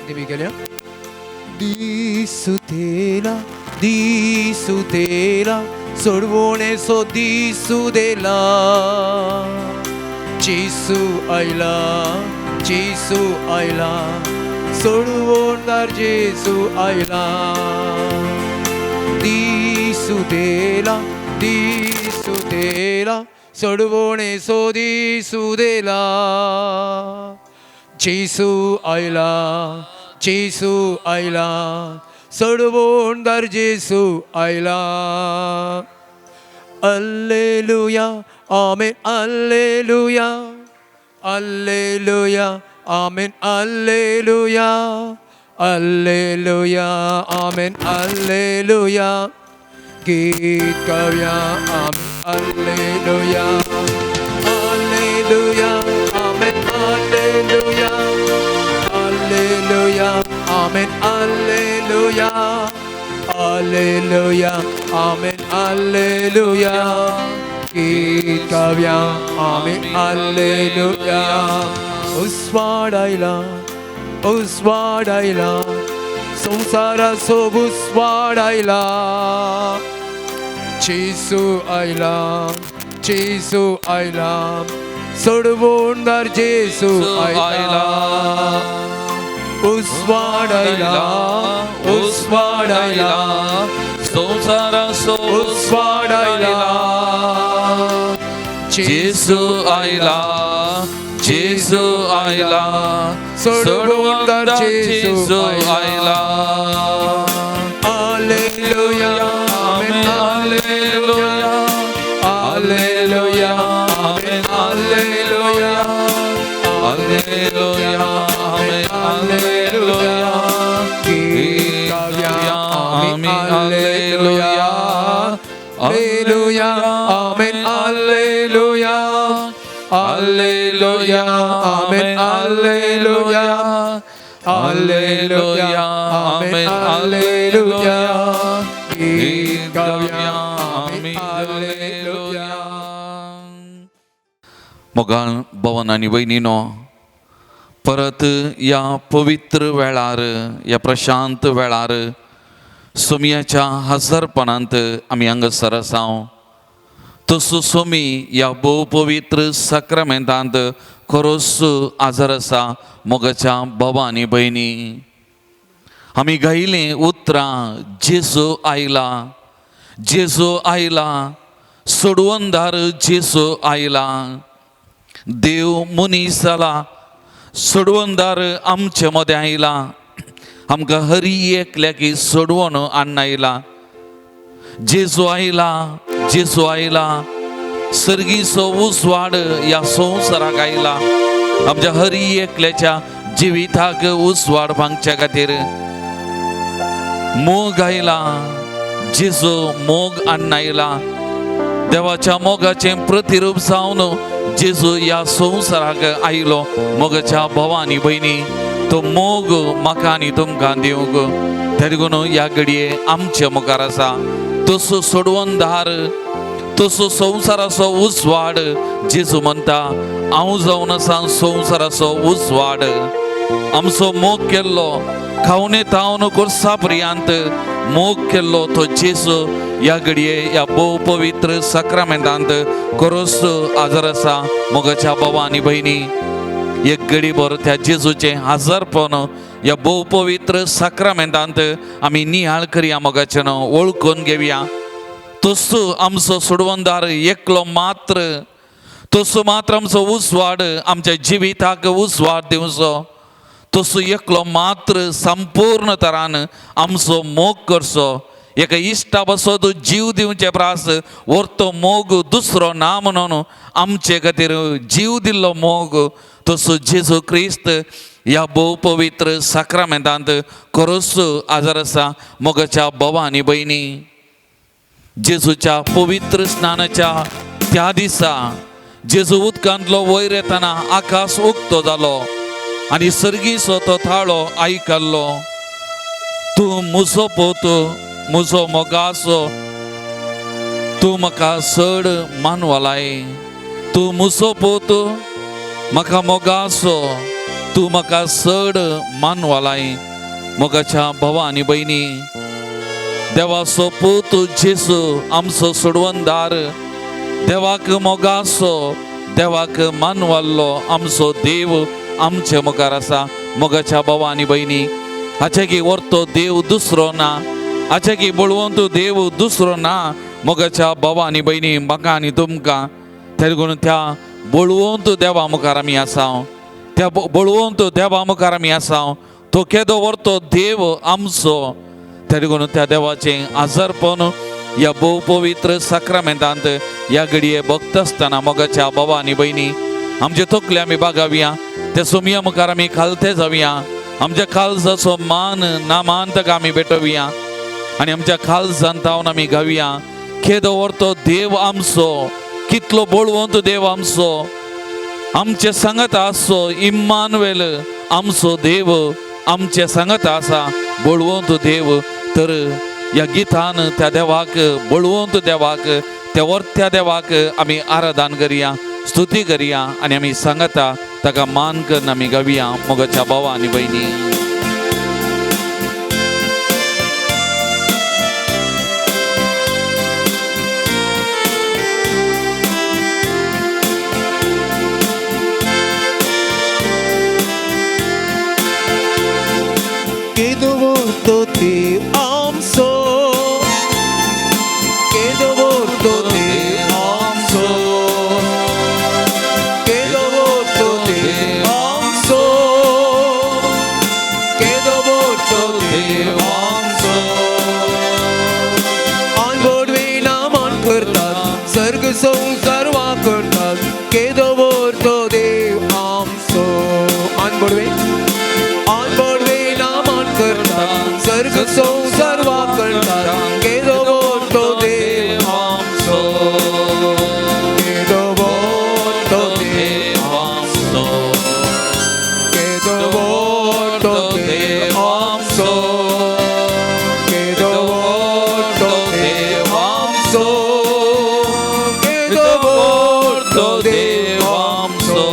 देवी गेल्या दिसू तेला दिसू तेला सोडवणे सो दिसू देला जेसू आयला जेसू आयला सोडवणार जेसू आयला दिसू देला सोडवणे सो दिसू देला जेसू आयला सोडवणार जेसू आयला Alleluia, Amen, Alleluia, Alleluia, Amen, Alleluia, Alleluia, Amen, Alleluia. गीत गाऊया Amen, Alleluia, Alleluia, Amen, Alleluia, Alleluia, Amen, Alleluia. Alleluia, Amen, Alleluia. गीत गाऊया Amen, Alleluia. उस्वाडायला संसारा सोबूस वाडायला जेसू आयला सोडवणार जेसू आयला उस्वाडायला संसारा सोबवाडायला जेसू आयला सोडवणार जेसू आयला Alleluia, Amen, Alleluia, Alleluia, Amen, Alleluia, Alleluia, Amen, Alleluia. Amen, Alleluia, Alleluia, Amen, Alleluia, Alleluia, Amen, Alleluia, Alleluia, Amen, Alleluia. Amen, Alleluia. मोगाळ भवन आणि बहिणीनो, परत या पवित्र वेळार, या प्रशांत वेळार सोमयाच्या हजरपणांत आमी हांगासर आसाव. तसो सोमी या भोव पवित्र सक्रामेंतांत खरोच आजर आसा मोगाच्या भावा आनी भयणी. आमी गायिल्लीं उतरां जेसू आयला सोडवणदार जेसू आयला. देव मनीस जाला, सोडवणदार आमचे मदें आयला, आमकां हर एकल्याकी सोडवण हाडून आयला. जेसू आयला सर्गीचो उसवाड ह्या संवसाराक आयला. आमच्या हर एकल्याच्या जिविताक उसवाड भांगच्या खातीर मोग आयला. जेसू मोग हाडून आयला. देवाच्या मोगाचें प्रतिरूप जावन जेसू ह्या संवसाराक आयलो. मोगाच्या भावा आनी भयणी, तो मोग म्हाका आनी तुमकां दिवंक त्या देखून ह्या घडये आमच्या मुखार आसा. तसो सोडवणदार, तसो संवसाराचो उसवाड जेसू म्हणटा, हांव जावन आसा संवसाराचो उसवाड. आमचो मोग केल्लो खावन येतावन कोर्सा पर्यंत मोग केल्लो तो जेसू ह्या घडये ह्या भोव पवित्र सक्रामेंतांत खरोच आजर आसा. मोगाच्या भावा आनी भयणी, एक घडीभर त्या जेजूचें हजरपण ह्या भोव पवित्र सक्रामेंतांत आमी नियाळ करया, मोगाचें वळखून घेवया. तसो आमचो सोडवणदार एकलो मात्र, तसो मात्र आमचो उसवाड आमच्या जिविताक उसवाड दिवचो. तसो एकलो मात्र संपूर्ण तरान आमचो मोग करचो. एका इश्टा बसो जीव दिवचे प्रास व्हरतो मोग दुसरो ना म्हणून आमचे खातीर जीव दिल्लो मोग. तसो जेजू क्रिस्त ह्या भोव पवित्र सक्रामेंतांत खरोच आजर आसा. मोगाच्या भावा आनी भयणी, जेजूच्या पवित्र स्नानाच्या त्या दिसा जेजू उदकांतलो वयर येताना आकाश उक्तो जालो आनी सर्गीचो तो थाळो आयकल्लो. तूं म्हजो पोत, म्हजो मोगाचो, तूं म्हाका चड मानवलाय. तूं म्हजो पोत, म्हाका मोगाचो, तू म्हाका चड मानवालाय मोगाच्या भावा आनी भयणी देवाचो पूत जेसू आमचो सोडवणदार देवाक मोगाचो देवाक मानवाल्लो आमचो देव आमचे मुखार आसा मोगाच्या भावा आनी भयणी हाचे की व्हरतो देव दुसरो ना हाचे की बळवंत देव दुसरो ना मोगाच्या भावा आनी भयणी म्हाका आनी तुमकां ते लागून त्या बळवंत देवा मुखार आमी आसा त्या बळवंत देवा मुखार आमी आसा तो केदो व्हरतो देव आमचो ते लागून त्या देवाचें आजारपण ह्या भोव पवित्र साक्रामेंतांत ह्या घडये भक्त आसतना मोगाच्या भावा आनी भयणी आमचे तकले आमी बागावया त्या सोमया मुखार आमी खालते जावया आमच्या काळजाचो मान ना मान ताका आमी भेटोवया आनी आमच्या काळजांत तावन आमी गावया केदो व्हरतो देव आमचो कितलो बळवंत देव आमचो आमचे सांगत आसो इम्मानुएल आमचो देव आमचे सांगत आसा बळवंत देव तर ह्या गितान त्या देवाक बळवंत देवाक त्या वर्त्या देवाक आमी आराधन करया स्तुती करया आनी आमी सांगता ताका मान करून आमी गावया मोगाच्या भावा आनी भयणी Quedo morto te amso, quedo morto te amso, quedo morto te amso, quedo morto te amso. Anbodwe naman करतात सर्ग संसार वाकरतात quedo morto te amso. Anbodwe सर्ग संसार वाकरतात केदो मोठो देव आमचो केदो मोठो देव आमचो केदो मोठो देव आमचो केदो मोठो देव आमचो केदो मोठो देव आमचो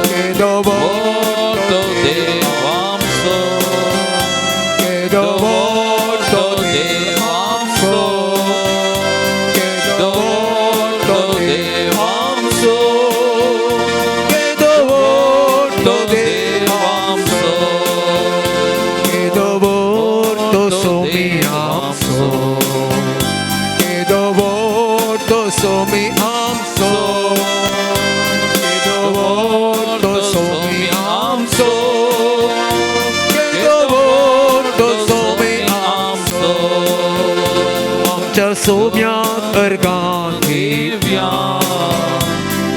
केदो मोठो देव आमचो केदो मोठो देव आमचो केदो मोठो देव आमचो केदो मोठो देव आमचो केदो मोठो सोमी आमचो केदो मोठो सोमी आमचो केदो मोठो सोमी आमचो सोम्या अर्गां दिव्या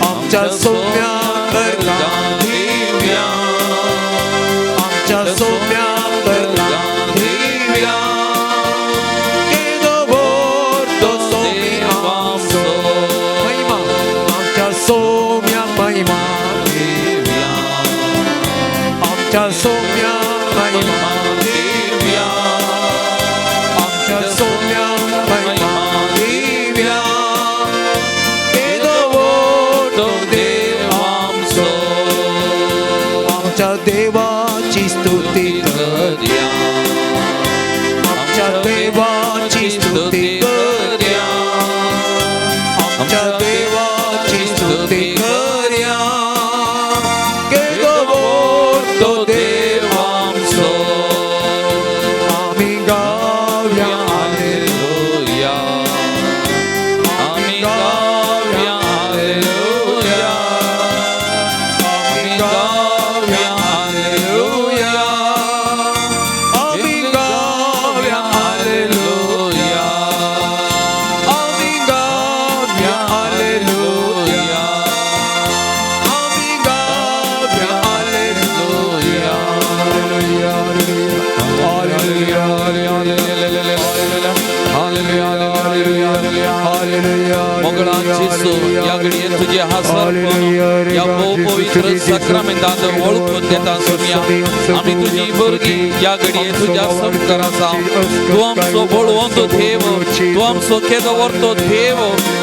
आमच्या सोम्या अर्गां दिव्या आमच्या सोम्या अर्गां दिव्या केदो मोठो सोमी आमचो महिमा आमच्या सोम्या महिमा दिव्या आमच्या सोम्या महिमा दिव्या आमच्या सोम्या देवाची स्तुती करया आमच्या देवाची स्तुती करया आमच्या देवाची स्तुती करया केदो मोठो देव आमचो आमी गावया हालेलुया आमी गावया हालेलुया आमी गावया या घडये तुझे हासर या पवित्र साक्रामेंतांत वळखून घेता सोम्या आमी तुझी भुरगीं या घडये तुझ्या समकार आसा तूं आमचो बळवंत देव तूं आमचो केदो व्हरतो देव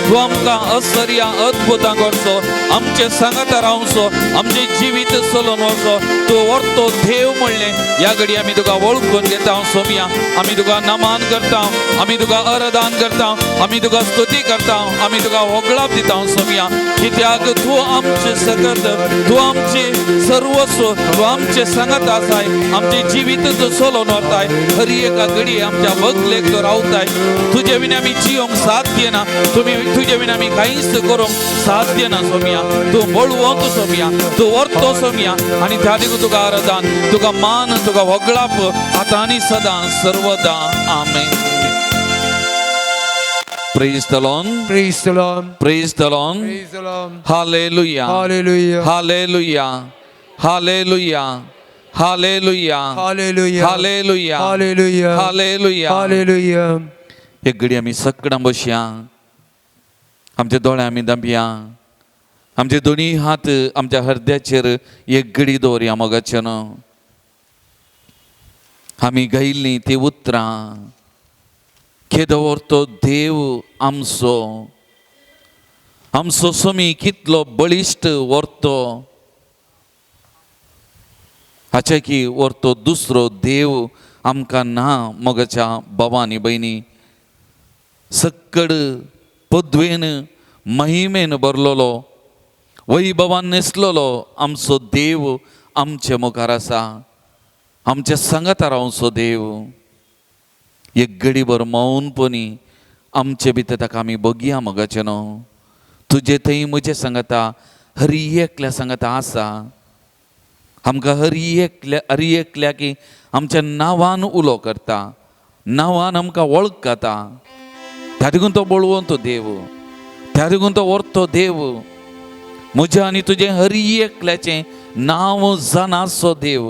तूं आमकां आश्चर्या अद्भुतां करचो आमचे सांगत रावसो आमचे जिवीत चलोवन वचो तूं व्हरतो देव म्हणलें ह्या घडी आमी तुका वळखून घेता सोमिया आमी तुका नमान करता आमी तुका अरदान करता आमी तुका स्तुती करता आमी तुका होगळाप दिता सोमिया कित्याक तूं आमचे सकत तूं आमचे सर्वस्व तूं आमचे सांगत आसाय आमचे जिवीत तूं चलोवन व्हरताय हर एका घडी आमच्या बगलेक तूं रावताय तुजे विना आमी जियोंक साध्य ना तुजे विना आमी कांयच करूंक साध्य ना सोमिया तूं बळवंत सोमिया तूं व्हरतो सोमिया आनी त्या देखून तुका अरदान तुका मान तुका होगळाप आतां आनी सदां सर्वदा आमेन. Praise the Lord. Praise the Lord. Praise the Lord. Praise the Lord. Hallelujah. Hallelujah. Hallelujah. Hallelujah. Hallelujah. Hallelujah. Hallelujah. Hallelujah. Hallelujah. Hallelujah. एक घडी आमी सकडा बसया आमचे दोळे आमी दांबया आमचे दोनी हात आमच्या हृदयाचेर एक घडी दवरया मोगाचें आमी गायिल्लीं ती उतरां केदो व्हरतो देव आमचो आमचो सोमी कितलो बळिश्ट व्हरतो हाचे की व्हरतो दुसरो देव आमकां ना मोगाच्या भावांनी भयणी सक्कड पदवेन महिमेन भरलेलो वैभवान नेसलेलो आमचो देव आमचे मुखार आसा आमच्या सांगात रावचो देव एक घडीभर मौनपणी आमचे भितर ताका आमी बगया मोगाचें न्हू तुजे थंय म्हजे सांगता हर एकल्या सांगता आसा आमकां हर एकल्या की आमच्या नांवान उलो करता नांवान आमकां वळखता त्या देखून तो बळवंतो देव त्या देखून तो व्हरतो देव म्हज्या आनी तुजें हर एकल्याचें नांव जाणासो देव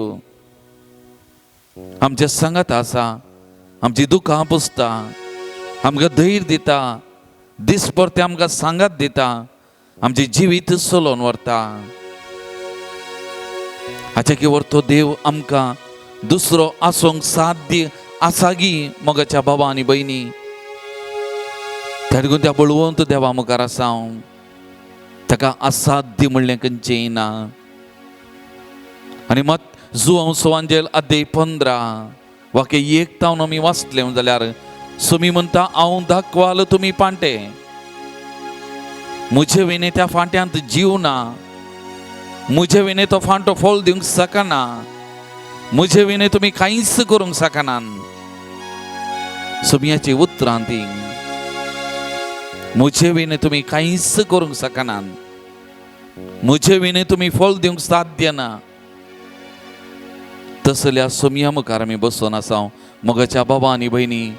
आमच्या सांगात आसा आमची दुखां पुसता आमकां धैर्य दिता दिसभर आमकां सांगात दिता आमचे जिवीत चलोवन व्हरता हाचे की व्हरतो देव आमकां दुसरो आसूंक साध्य आसागी मोगाच्या भावा आनी भयणी त्या देखून त्या बळवंत देवा मुखार आसा हांव ताका असाध्य म्हणलें खंयचेंय ना आनी मत जुआंव सुवांजेल अध्याय 15 वाक्य 1 तावन आमी वाचलें जाल्यार सुमी म्हणटा हांव दाखवाल तुमी पांटे म्हजे विने त्या फांट्यांत जीव ना म्हजे विने तो फांटो फळ दिवंक शकना म्हजे विने तुमी कांयच करूंक शकनात सुमयाची उतरां ती म्हजे विने तुमी कांयच करूंक शकनात म्हजे विने तुमी फळ दिवंक साध्य ना तसल्या सुमया मुखार आमी बसून आसा मोगाच्या बाबा आनी भयणी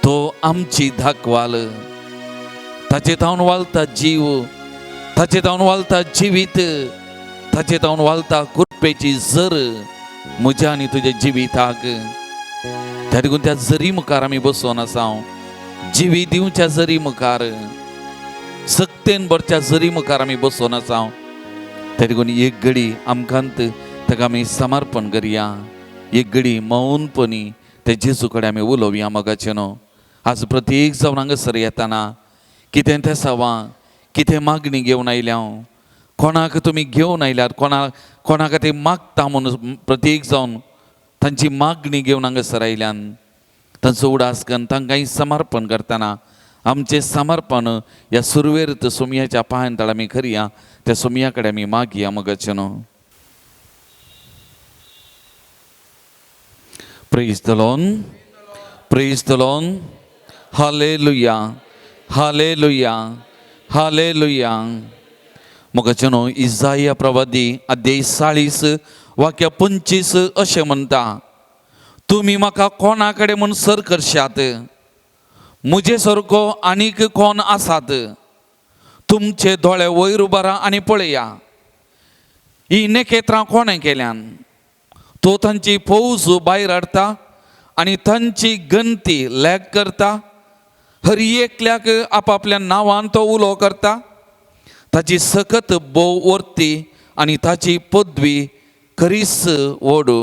तो आमची धाकवाल ताचे तावन वालता जीव ताचे तावन वालता जिवीत ताचे तावन वालता कुरपेची जर म्हज्या आनी तुज्या जिविताक त्या देखून त्या जरी मुखार आमी बसून आसा जिवी दिवच्या जरी मुखार सक्तेन भरच्या जरी मुखार आमी बसून आसा त्या देखून एक घडी आमकांत ताका आमी समर्पण करया एक घडी मौनपणी ते जेजू कडेन आमी उलोवया मोगाचें न्हू आज प्रत्येक जावन हांगासर येताना कितें तें सावा कितें मागणी घेवन आयल्या कोणाक तुमी घेवन आयल्यार कोणा खातीर मागता म्हणून प्रत्येक जावन तांची मागणी घेवन हांगासर आयल्यान तांचो उडास करून तांकांय समर्पण करतना आमचें समर्पण ह्या सुरवेर सुमयाच्या पांयां तळ आमी करया त्या सुमया कडेन आमी मागया मोगाचें न्हू. Praise the Lord. Praise the Lord. Hallelujah. Hallelujah. Hallelujah. मोगाचें न्हू इसाया प्रवादी अध्याय 40 वाक्य 25 अशें म्हणटा तुमी म्हाका कोणा कडेन म्हूण सर करशात म्हजे सारको आनीक कोण आसात तुमचे दोळे वयर उबारा आनी पळया ही नेकेत्रां कोणें केल्यान तो तांची फौज भायर हाडता आनी तांची गंती लेग करता हर एकल्याक आपापल्या नांवान तो उलो करता ताची सकत बोव वर्ती आनी ताची पदवी खरीच ओडू.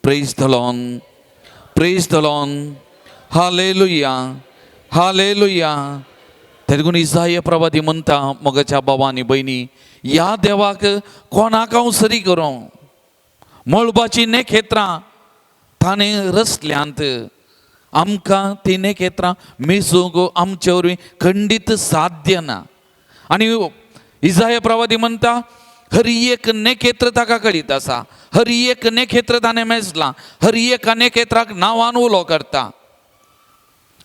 Praise the lord. Praise the lord. Hallelujah. Hallelujah. त्या देखून इसाया प्रवादी म्हणटा मोगाच्या भावा आनी भयणी ह्या देवाक कोणाक हांव सरी करूं. मळबाची नेखेत्रां ताणें रचल्यांत आमकां ती नेखेत्रां मेजूंक आमचे वरवीं खंडीत साध्य ना. आनी इसाया प्रवादी म्हणटा हर एक नेखेत्र ताका कळीत आसा, हर एक नेखेत्र ताणें मेजलां, हर एका नेखेत्राक नांवान उलो करता.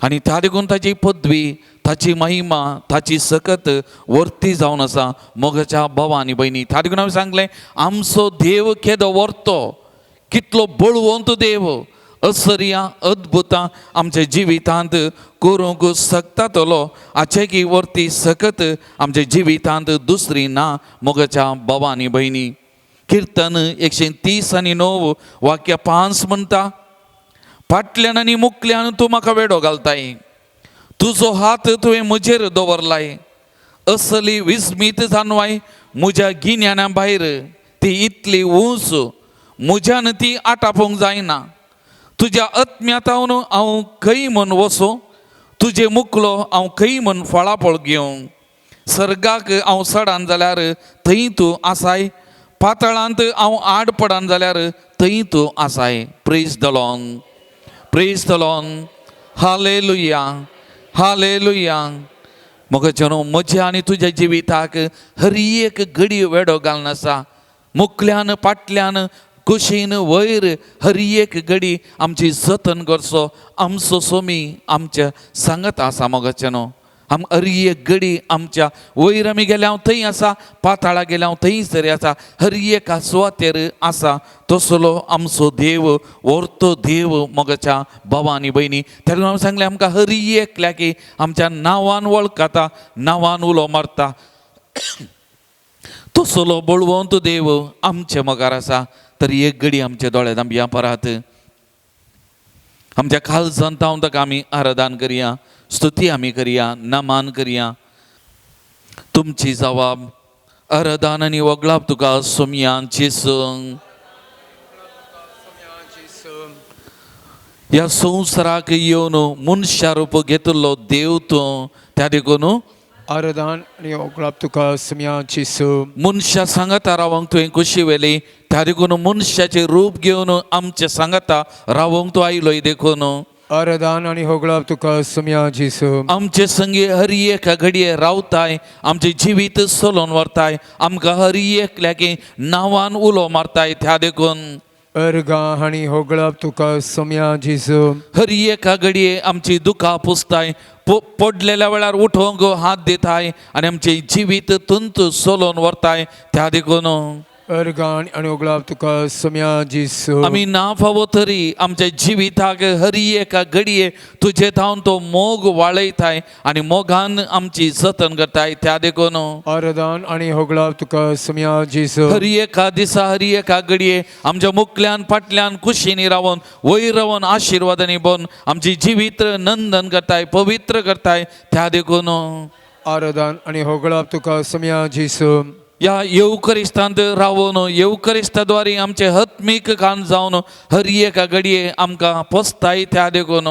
आनी त्या देखून ताची पदवी, ताची महिमा, ताची सकत वर्ती जावन आसा मोगाच्या भावा आनी भयणी. त्या देखून हांवें सांगलें आमचो देव केदो वर्तो, कितलो बळवंत देव, असर्या अद्भुतां आमच्या जिवितांत करूंक शकतातलो हाचे की वर्ती सकत आमच्या जिवितांत दुसरी ना मोगाच्या भावा आनी भयणी. किर्तन 130:9 वाक्य 5 म्हणटा फाटल्यान आनी मुखल्यान तूं म्हाका वेडो घालताय, तुजो हात तुवें म्हजेर दवरलाय. असली विस्मीत जाणवाय म्हज्या गिन्याना भायर, ती इतली उंच म्हज्यान ती आटापूंक जायना. तुज्या आत्म्यातावन हांव खंय म्हण वचूं, तुजे मुखलो हांव खंय म्हण फळाफळ घेवं. सर्गाक हांव चडान जाल्यार थंय तूं आसाय, पातळांत हांव आड पडान जाल्यार थंय तूं आसाय. Praise the lord, praise the lord, hallelujah, hallelujah. मोगाचेनो म्हज्या आनी तुज्या जिविताक हर एक घडी वेडो घालन आसा. मुखल्यान फाटल्यान कुशीन वयर हर एक घडी आमची जतन करचो आमचो सोमी आमच्या सांगत आसा. मोगाचेनो आम हर एक घडी आमच्या वयर आमी गेल्या थंय आसा, पाताळा गेल्या थंय तरी आसा, हर एका सुवातेर आसा. तसलो आमचो देव व्हरतो देव मोगाच्या भावा आनी भयणी. तेन्ना हांवें सांगलें आमकां हर एकल्या की आमच्या नांवान वळखता, नांवान उलो मारता. तसलो बळवंत देव आमच्या मोगार आसा. तर एक घडी आमच्या दोळ्या धांबया परात आमच्या काळजांत ताका आमी आराधन करया, स्तुती आमी करया, नमान करया. तुमची जबाब आराधन आनी वगळाप तुका सोमयांची संग. ह्या संवसाराक येवन मनशा रूप घेतिल्लो देव तूं, त्या देखून आराधन आनी वगळाप तुका सोमयांची संग. मनशा सांगाता रावंक तुवें कशी वेली, त्या देखून मनशाचें रूप घेवन आमच्या सांगाता रावंक तूं आयलोय. देखून आराधन आनी वगळाप तुका सोमयांची संग. आमचे संगी हर एका घडये रावताय, आमचे जिवीत चलोवन व्हरताय, आमकां हर एकल्याकी नांवान उलो मारताय. त्या देखून अर्गां आनी वगळाप तुका सोमयांची संग. हर एका घडये आमची दुखां पुसताय, पडलेल्या वेळार उठोवंक हात दिताय आनी आमचे जिवीत तुंत चलोवन व्हरताय. त्या देखून अर्गां आनी वगळाप तुका सोमयांची संग. आमी ना फावो तरी आमच्या जिविताक हर एका घडये तुजे थावन तो मोग वाळयताय आनी मोगान आमची जतन करताय. त्या देखून आराधन आनी वगळाप तुका सोमयांची संग. हर एका दिसा हर एका घडये आमच्या मुखल्यान फाटल्यान कुशीनी रावन वयर रावन आशिर्वादांनी भोवन आमची जिवीत नंदन करताय, पवित्र करताय. त्या देखून आराधन आनी वगळाप तुका सोमयांची संग. या येवकरिस्तांत रावून येवकरिस्ताद्वारे आमचे हत्मीक कान जावन हर एका घडये आमकां पोसताय. त्या देखून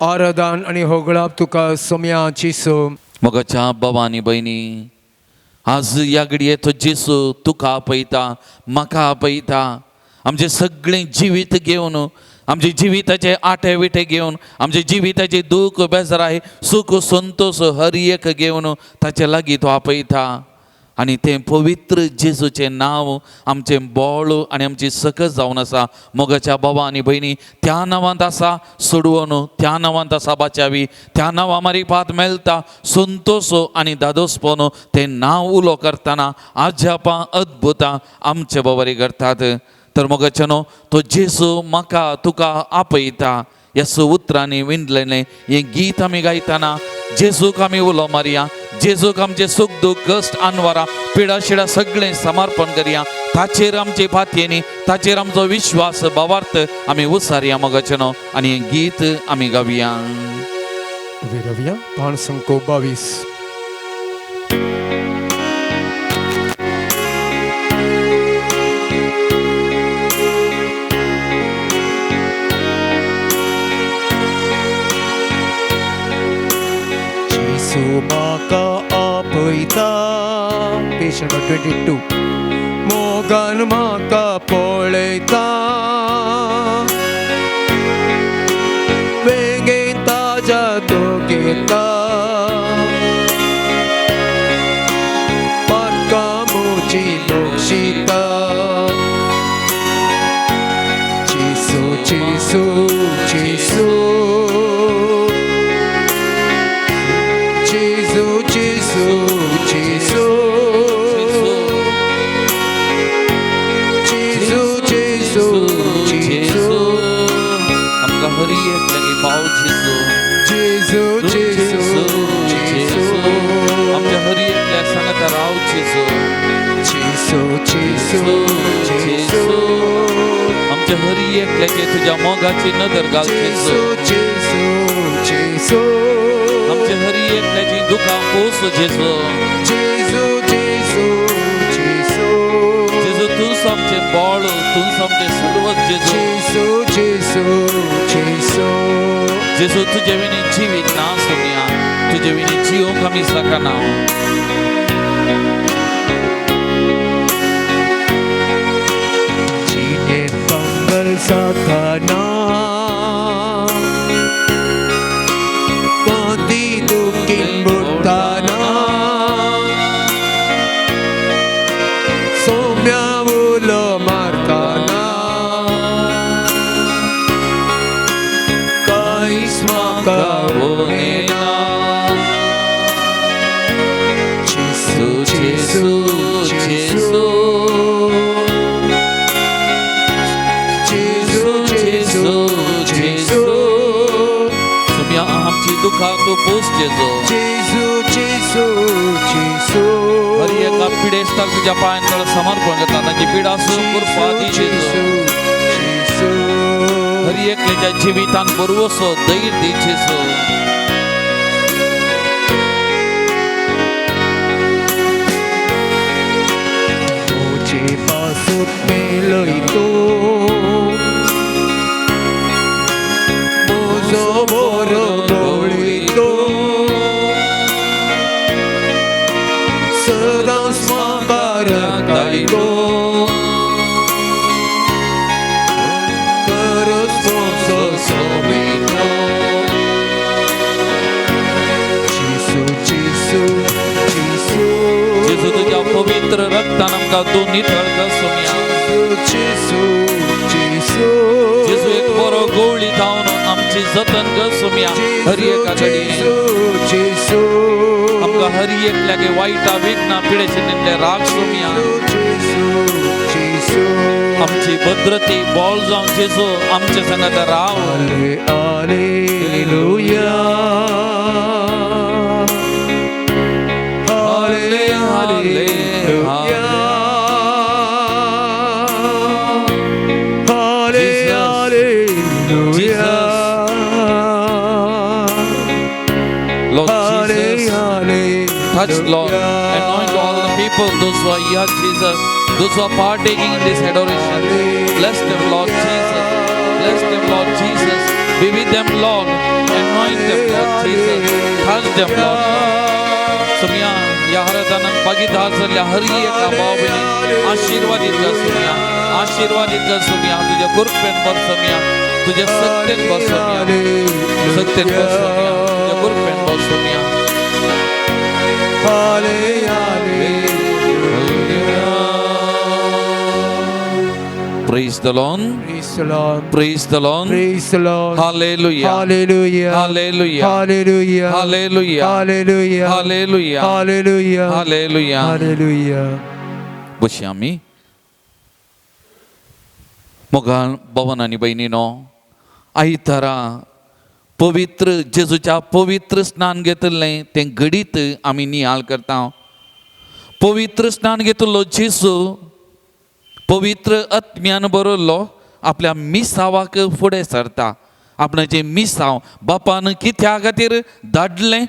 आराधन आनी वगळाप तुका सोमयांची संग. मोगाच्या भावा आनी भयणी, आज ह्या घडये तो जेसू तुका आपयता, म्हाका आपयता. आमचे सगळें जिवीत घेवन, आमचे जिविताचे आटे विटे घेवन, आमचे जिविताचे दूख बेजाराय सुख संतोष हर एक घेवन ताचे लागीं तो आपयता. आनी तें पवित्र जेजूचें नांव आमचें बोळ आनी आमची सकत जावन आसा. मोगाच्या भावा आनी भयणी, त्या नांवांत आसा सोडवण, त्या नांवांत आसा बाचावी, त्या नांवा मारीपात मेळटा संतोष आनी दादोसपण. तें नांव उलो करतना आजापां अद्भुतां आमचे बरोबरी करतात. तर मोगाचेनो तो जेजू म्हाका तुका आपयता ह्या उतरांनी विणलेलें हें गीत आमी गायतना जेजूक आमी उलो मारया. जेजूक आमचे सुख दूख कश्ट आनवारा पिडा शिडा सगळें समर्पण करया. ताचेर आमचे फातयेनी, ताचेर आमचो विश्वास भावार्थ आमी उसारया मोगाचेनो आनी हें गीत आमी गावया. विरव्या पान संको 22. म्हाका आपयता page number 22. मोगन म्हाका पळयता वेगें ताज्या दोगेता पातका मोची दोक्षिता जेसू जेसू जेसू जेसू जेसू जेसू जेसू जेसू जेसू आमच्या हरी एकल्या सांगता राव जेसू जेसू जेसू जेसू आमच्या हरी एकल्याचे तुझ्या मोगाची नदर घाल जेसू जेसू जेसू आमच्या हरी एकल्याची दुखां पोस जेसू जेसू जेसू जेसू जेसू तूच आमचे बळ तूच आमचे सर्वच जेसू जेसू जेसू जेसू तुझे विनी जीवित ना सोनिया तुझे विनी जीव कमी सकना जीने पंगल साथना कांदी दुकिन बुताना सोम्या उलो मारताना जेसू जेसू जेसू जेसू जेसू जेसू सुमिया आमची दुखां तू पोस जेसू जेसू जेसू जेसू हरी एका पिडेस्ताक तुझ्या पायांकडे समर्पण करता ताची पिडा सुरपा दी जेसू जेसू हरी एकल्याच्या जिवितान बरोवसो धैर्य दी जेसू मुझे पासून मेलय तू म्हजो बरो गवळी तू सदांच म्हाका राखताय तू पवित्र रक्तान आमकां तूं नितळ कर सोमिया जेसू जेसू जेसू एक बरो गवळी जावन आमची जतन कर सोमिया हरी एका घडी जेसू आमकां हरी एकल्यागे वायटा विघ्ना पिडेचिल्ले राग सोमिया जेसू जेसू आमची भद्रती बोळ जावन जेसू आमचे संगत राव hallelujah Touch, Lord, anoint all the people, those who are here, Jesus, those who are partaking in this adoration. Bless them, Lord Jesus. Bless them, Lord Jesus. Be with them, Lord. Anoint them, Lord Jesus. Touch them, Lord. सुमिया या हरदानन भागीदार झाल्या हरी एका भावाने आशीर्वादित कर सुमिया आशीर्वादित कर सुमिया तुझ्या कृपेन बर सुमिया तुझ्या सत्तेन बर सुमिया सत्तेन बर सुमिया तुझ्या कृपेन बर सुमिया Praise the Lord. Praise the Lord. Praise the Lord. Praise the Lord. Hallelujah. Hallelujah. Hallelujah. Hallelujah. Hallelujah. Hallelujah. Hallelujah. Hallelujah. Hallelujah. Hallelujah. बशी आम्ही मोगाळ भवन आणि बहिणीनो आयतारा पवित्र जेजूच्या पवित्र स्नान घेतलें तें घडीत आमी नियाळ करता पवित्र स्नान घेतलो जेजू पवित्र आत्म्यान बरोल्लो आपल्या मिसावाक फुडें सरता आपणाचें मिसाव बापान कित्या खातीर धाडलें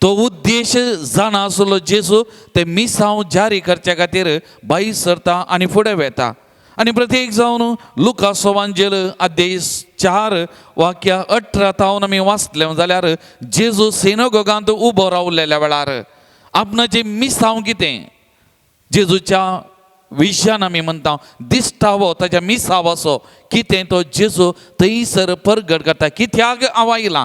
तो उद्देश जाणा आसलो जेजू ते मिसाव जारी करच्या खातीर भायर सरता आनी फुडें वेता आनी प्रत्येक जावन लुका सोवांजेल अध्याय 4 वाक्य 18 तावन आमी वाचलें जाल्यार जेजू सिनागोगांत उबो रावलेल्या वेळार आपणाचें मिसाव कितें जेजूच्या विशयान आमी म्हणटा दिसतावो ताच्या मिसावसो कितें तो जेजू थंयसर परगट करता. कित्याक हांव आयलां,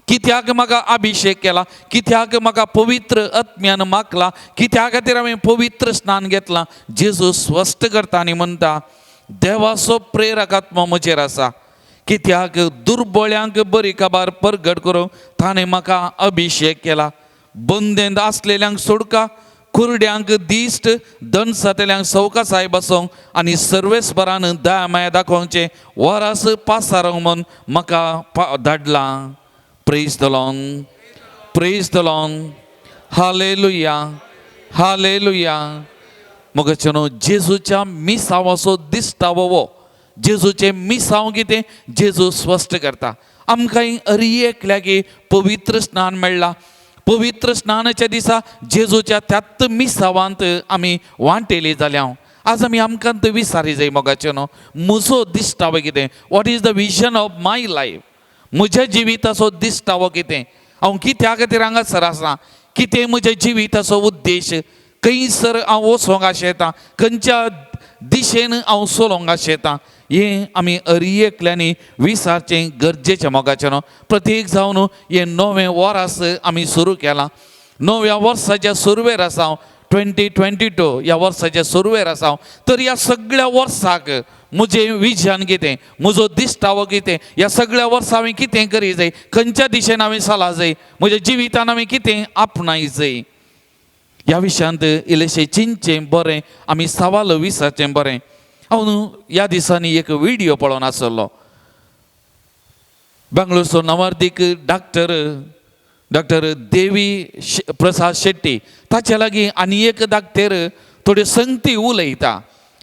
कित्याक म्हाका अभिशेक केला, कित्याक म्हाका पवित्र आत्म्यान मागला, कित्या खातीर हांवें पवित्र स्नान घेतलां. जेजू स्पश्ट करता आनी म्हणटा देवाचो प्रेरक आत्मो म्हजेर आसा, कित्याक दुर्बळ्यांक बरी खबर परगट करूंक ताणें म्हाका अभिशेक केला. बंदेंत आसलेल्यांक सुटका, कुरड्यांक दिश्ट, दणसतल्यांक सवकासाय बसोवंक आनी सर्वेस्परान दया माया दाखोवचें वरास पासारूंक म्हूण म्हाका धाडलां. Praise the lord, praise the lord, hallelujah, hallelujah. मोगचेनो जेजूच्या मिसावाचो दिसतावो वो जेजूचे मिसांव कितें जेजू स्पश्ट करता. आमकां अरियेक की पवित्र स्नान मेळ्ळां. पवित्र स्नानाच्या दिसा जेजूच्या त्यात मिसावांत आमी वांटेली जाल्या. आज आमी आमकां विचारी जाय मोगाचे न्हू, म्हजो दिसतावो कितें, what is the vision of my life. म्हज्या जिविताचो दिसतावो कितें, हांव कित्या खातीर हांगासर आसा, कितें म्हज्या जिविताचो उद्देश, खंयसर हांव वचोंक आशेता, खंयच्या दिशेन हांव चलोंक आशेता. हें आमी अरियेकल्यांनी विचारचें गरजेचें मोगाचें न्हू. प्रत्येक जावन हें नवें वर्स आमी सुरू केलां. नव्या वर्साच्या सुरवेर आसा, 2022 ह्या वर्साच्या सुरवेर आसा. तर ह्या सगळ्या वर्साक म्हजें विजन कितें, म्हजो दिसतावो कितें, ह्या सगळ्या वर्सां हांवें कितें करी जाय, खंयच्या दिशेन हांवें चला जाय, म्हज्या जिवितान हांवें कितें आपणाय जाय, ह्या विशयांत इल्लेशें चिंतचें बरें, आमी सवाल विचारचें बरें. हांव ह्या दिसांनी एक व्हिडियो पळोवन आसलो. बेंगलोरचो नवार्दीक डॉक्टर देवी प्रसाद शेट्टी ताचे लागीं आनी एक धाकटेर थोड्यो संगती उलयता,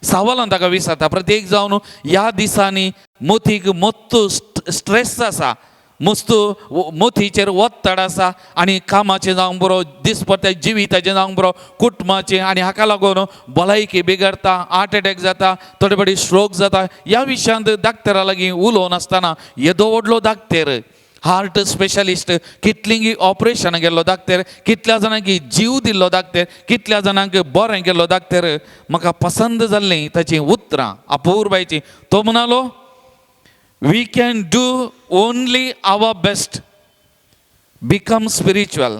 सवालां ताका विचारता. प्रत्येक जावन ह्या दिसांनी मोतीक मत्तू स्ट्रेस आसा, मोतीचेर वत्तड आसा आनी कामाचें जावंक बरो, दिसपट्ट्या जिविताचें जावंक बरो, कुटुंबाचें, आनी हाका लागून भलायकी बिगडटा, हार्ट अटॅक जाता, थोडे फावटी स्ट्रोक जाता. ह्या विशयांत डाक्टरा लागीं उलोवन आसतना येदो व्हडलो धाकटेर, हार्ट स्पेशलिस्ट, कितलींय ऑपरेशनां गेल्लो धाकटेर, कितल्या जाणांक जीव दिल्लो धाकटेर, कितल्या जाणांक बरें केल्लो धाकटेर, म्हाका पसंद जाल्लीं ताचीं उतरां अपूर्वायचीं. तो म्हणालो, we can do only our best, become spiritual.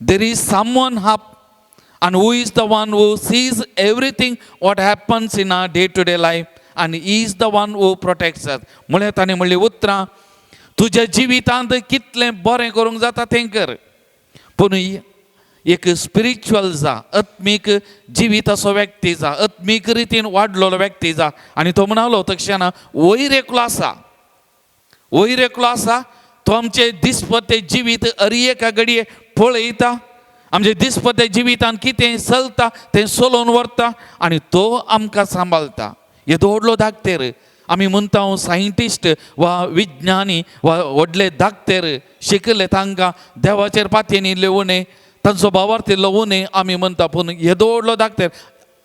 There is someone up and who is the one who sees everything what happens in our day-to-day life and he is the one who protects us. म्हळ्यार ताणें म्हणली उतरां, तुज्या जिवितांत कितलें बरें करूंक जाता तें कर, पूण एक स्पिरिच्युअल जा, आत्मीक जिविताचो व्यक्ती जा, आत्मीक रितीन वाडलेलो व्यक्ती जा. आनी तो म्हणालो तक्षण वयर एकलो आसा, वयर एकलो आसा, तो आमचे दिसपट्टे जिवीत अरियेका घडये पळयता, आमचे दिसपट्टे जिवितांत कितें चलता तें चलोवन व्हरता आनी तो आमकां सांबाळटा. येदो व्हडलो धाकटेर आमी म्हणटा सायंटिस्ट वा विज्ञानी वा व्हडले धाकटेर शिकले तांकां देवाचेर पातयेनी लेवून तांचो भावार्थ लेवून आमी म्हणटा, पूण येदो व्हडलो धाकटेर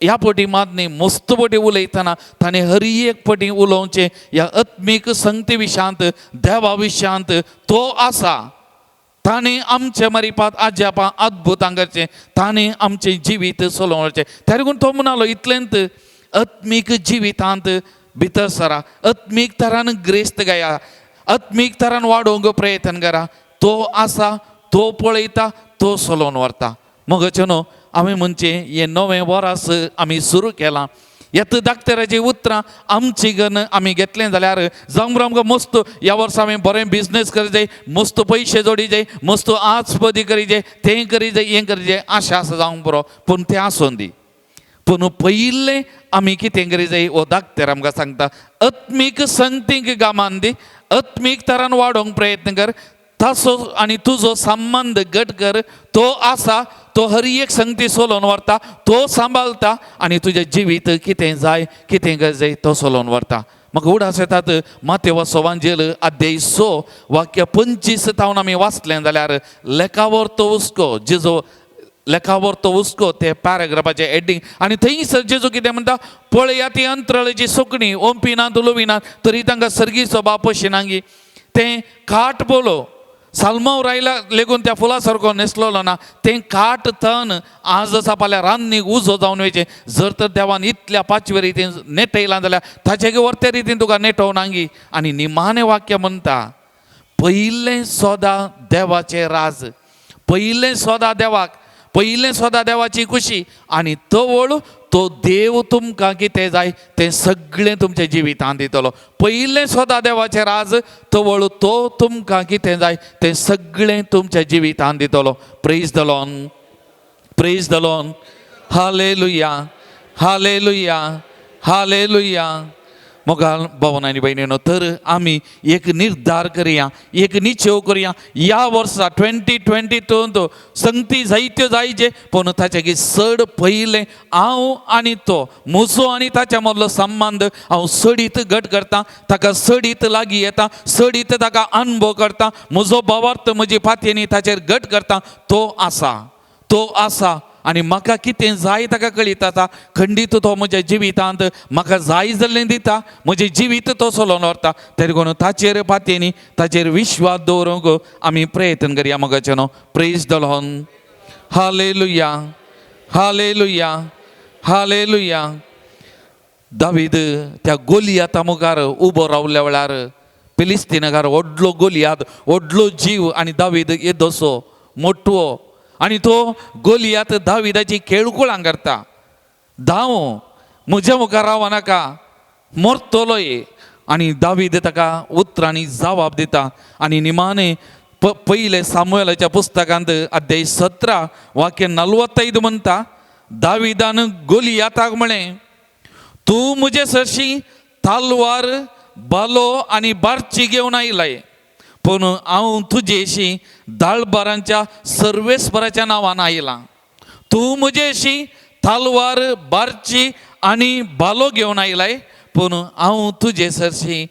ह्या पटी मात न्ही, मस्त पटी उलयतना ताणें हर एक पटी उलोवचें ह्या आत्मीक संगती विशयांत, देवा विशयांत. तो आसा, ताणें आमचे मारिपात आज्यापा अद्भुतां करचें, ताणें आमचें जिवीत चलोवन व्हरचें. त्या लागून तो म्हणालो इतलेंत आत्मीक जिवितांत भितर सरा, आत्मीक तरान ग्रेस्त गाया, आत्मीक तरान वाडोवंक प्रयत्न करा. तो आसा, तो पळयता, तो चलोवन व्हरता. मगचे न्हू हांवें म्हणचें हें नवें वर्स आमी सुरू केलां. येत धाकटेराचीं उतरां आमची गन आमी घेतलें जाल्यार जावंक बरो आमकां मस्त ह्या वर्सा हांवें बरें बिजनेस करी जाय, मस्त पयशे जोडी जाय, मस्त आजपदी करी जाय, तें करी जाय, हें करी जाय, आशा आसा जावंक बरो, पूण तें आसूं दी. पूण पयलें आमी कितें करी जाय हो धाकटेर आमकां सांगता, आत्मीक संगतीक गामान दी, आत्मीक तरान वाडोवंक प्रयत्न कर, ताचो आनी तुजो संबंद घट कर. तो आसा, तो हर एक संगती चलोवन व्हरता, तो सांबाळटा आनी तुजें जिवीत कितें जाय, कितें गरज तो चलोवन व्हरता. म्हाका उडास येतात मातेवाचो वांजेल अध्याय 6 वाक्य 25 तावन आमी वाचलें जाल्यार लेखावर तो हुस्को, जेजो लेखावर तो हुस्को ते पॅराग्राफाचें एडिंग. आनी थंयसर जेजू कितें म्हणटा, पळया ती अंतराळची सुकणीं ओंपिनात उलोविनात तरी तांकां सर्गीचो बाप शिनांगी, तें खाट बोलो सालमाव रायला लेगून त्या फुला सारखो नेसलोलो ना ते काट तन आज असा फाल्यां रान्नीक उजो जावन वयचे. जर तर देवान इतल्या पाचवे रितीन नेटयलां जाल्यार ताचे वर्ते रितीन तुका नेटोवनांगी. आनी निमाणें वाक्य म्हणटा, पयलें सोदा देवाचें राज, पयलें सोदा देवाक, पयलें सोदा देवाची खुशी. आनी तो वळू तो देव तुमकां कितें जाय तें सगळें तुमच्या जिवितांत दितलो. पयलें सोदा देवाचें राज, तो वळू तो तुमकां कितें जाय तें सगळें तुमच्या जिवितांत दितलो. Praise the lord, praise the lord. Hallelujah, hallelujah, hallelujah. मोगाल भावन आनी भयणीनो, तर आमी एक निर्धार करया, एक निश्चय करया. ह्या वर्सा 2022 संगती जायत्यो जायचे, पूण ताचे चड पयलें हांव आनी तो, म्हजो आनी ताच्या मदलो संबंद हांव सडीत घट करतां, ताका सडीत लागीं येता, सडीत ताका अनुभव करता, म्हजो भावार्थ म्हजी फातयेनी ताचेर घट करता. तो आसा, तो आसा. आनी म्हाका कितें जाय ताका कळीत आसा. खंडीत तो म्हज्या जिवितांत म्हाका जाय जाल्लें दिता, म्हजें जिवीत तो चलोवन व्हरता. तरी करून ताचेर फातयेनी ताचेर विश्वास दवरूंक आमी प्रयत्न करया मोगाचे न्हू. Praise the lord. Hallelujah, hallelujah, hallelujah. दावीद त्या गोलियाता मुखार उबो रावल्या वेळार फिलिस्तीनाकार व्हडलो गोलियात, व्हडलो जीव, आनी दावीद येदोसो मोटवो. आनी तो गोलियात दाविदाची खेळकुळां करता. धांव, म्हज्या मुखार रावं नाका, मरतलो ये. आनी दावीद ताका उतरांनी जबाब दिता. आनी निमाणें पयले सामुएलाच्या पुस्तकांत अध्याय 17 वाक्य 45 म्हणटा, दाविदान गोलियाताक म्हळें, तूं म्हजे सरशी तालवार, बालो आनी बार्ची घेवन आयलाय, पूण हांव तुजेशी दाळबारांच्या सर्वेस्पराच्या नांवान आयलां. तूं म्हजेशी तालवार, बार्ची आनी बालो घेवन आयलाय, पूण हांव तुजे सरशी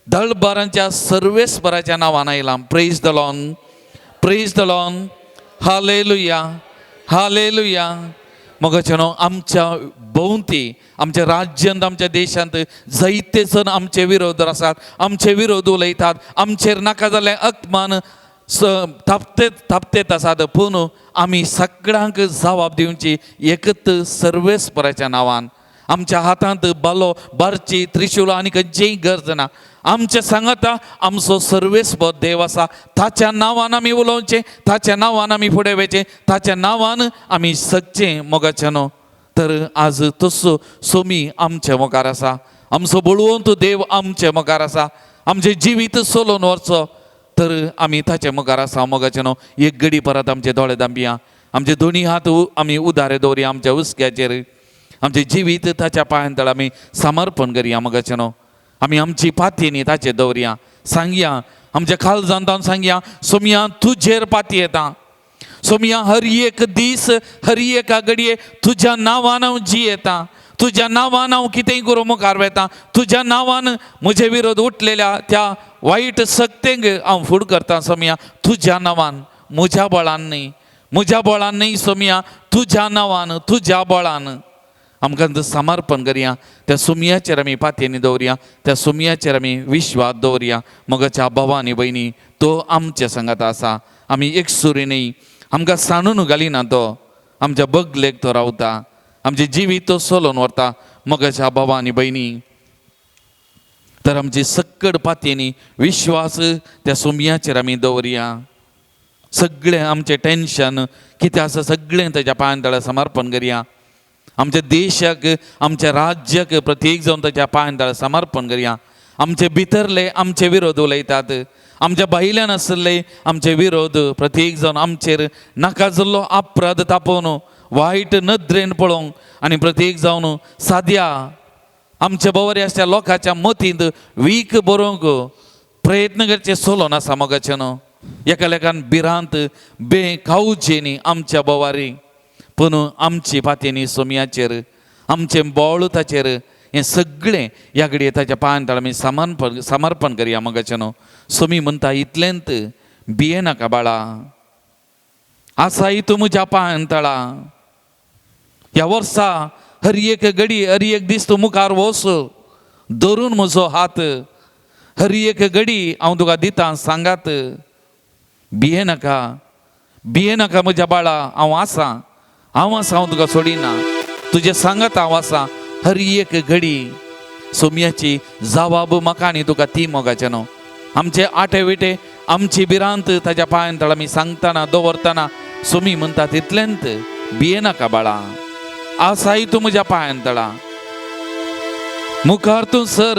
दाळबारांच्या सर्वेस्पराच्या नांवान आयलां. Praise the lord, praise the lord. Hallelujah, hallelujah. मोगाचेनो, आमच्या भोंवती, आमच्या राज्यांत, आमच्या देशांत जायते जण आमचे विरोध आसात, आमचे विरोध उलयतात, आमचेर नाका जाल्लें अपमान थापतेत आसात. पूण आमी सगळ्यांक जबाब दिवची एकच सर्वेस्पराच्या नांवान. आमच्या हातांत बालो, बार्ची, त्रिशूल आनी खंयचीय गरज ना. आमच्या सांगाता आमचो सर्वेस्पर देव आसा. ताच्या नांवान आमी उलोवचें, ताच्या नांवान आमी फुडें वचचें, ताच्या नांवान आमी सगचें मोगाचें न्हू. तर आज तसो सोमी आमच्या मुखार आसा, आमचो बळवंत देव आमच्या मुखार आसा. आमचें जिवीत चलोवन व्हरचो तर आमी ताच्या मुखार आसा मोगाचें न्हू. एक घडी परत आमचे दोळे धांपया, आमचे दोनी हात आमी उदारे दवरया आमच्या हुस्क्याचेर. आमचें जिवीत ताच्या पांयां आमी समर्पण करया मोगाचें न्हू. आमी आमची पातयेनी ताचेर दवरया. सांगया आमच्या काळजांतान, सांगया सोमया तुजेर पाती येता. सोमया हर एक दीस, हर एका घडये तुज्या नांवान हांव जियेता, तुज्या नांवान हांव कितेंय करूं मुखार वेता, तुज्या नांवान म्हजे विरोध उठलेल्या त्या वायट सक्तेक हांव फूड करता. सोमया तुज्या नांवान, म्हज्या बळान न्ही, म्हज्या बळान न्ही सोमया, तुज्या नांवान, तुज्या बळान आमकां समर्पण करया. त्या सुमयाचेर आमी पातयेनी दवरया, त्या सुमयाचेर आमी विश्वास दवरया. मोगाच्या भावानी भयणी, तो आमच्या संगात आसा. आमी एक सुरीनी आमकां सांडून घालिना, तो आमच्या बगलेक तो रावता, आमचे जिवीत तो चलोवन व्हरता. मोगाच्या भावानी भयणी, तर आमची सक्कड पातयेनी विश्वास त्या सुमयाचेर आमी दवरया. सगळें आमचें टेन्शन कितें आसा सगळें ताच्या पांयां तळा समर्पण करया. आमच्या देशाक, आमच्या राज्याक प्रत्येक जावन ताच्या पांयां तळा समर्पण करया. आमचे भितरले आमचे विरोध उलयतात, आमच्या भायल्यान आसले आमचे विरोध प्रत्येक जावन आमचेर नाका जाल्लो अपराध तापोवन, वायट नदरेन पळोवंक आनी प्रत्येक जावन साद्या आमच्या बऱ्याचशा लोकांच्या मतींत वीक बरोवंक प्रयत्न करचे चलोवन आसा मोगाचें न्हू. एका लेखान भिरांत बेखावचेनी आमच्या बोवारी, पूण आमची पातयेनी सोमयाचेर, आमचे बोळ ताचेर, हें सगळें ह्या घडये ताच्या पांयां तळा आमी समर्पण करया मोगाचें न्हू. सोमी म्हणटा इतलेंत भिये नाका बाळा, आसाय तूं म्हज्या पांयां तळा. ह्या वर्सा हर एक घडी, हर एक दीस तूं मुखार वच, धरून म्हजो हात, हर एक घडी हांव तुका दितां सांगात. भिये नाका म्हज्या बाळा, हांव आसां, हांव तुका सोडिना, तुजे सांगात हांव आसां. हर एक घडी सोमयाची जबाब म्हाका आनी तुका ती मोगाचें न्हू. आमचे आटे विटे आमची भिरांत ताच्या पांयांतळ आमी सांगतना दवरतना सोमी म्हणटा तितलेंत भिये नाका बाळा, आसाय तूं म्हज्या पांयांतळा. मुखार तूं सर,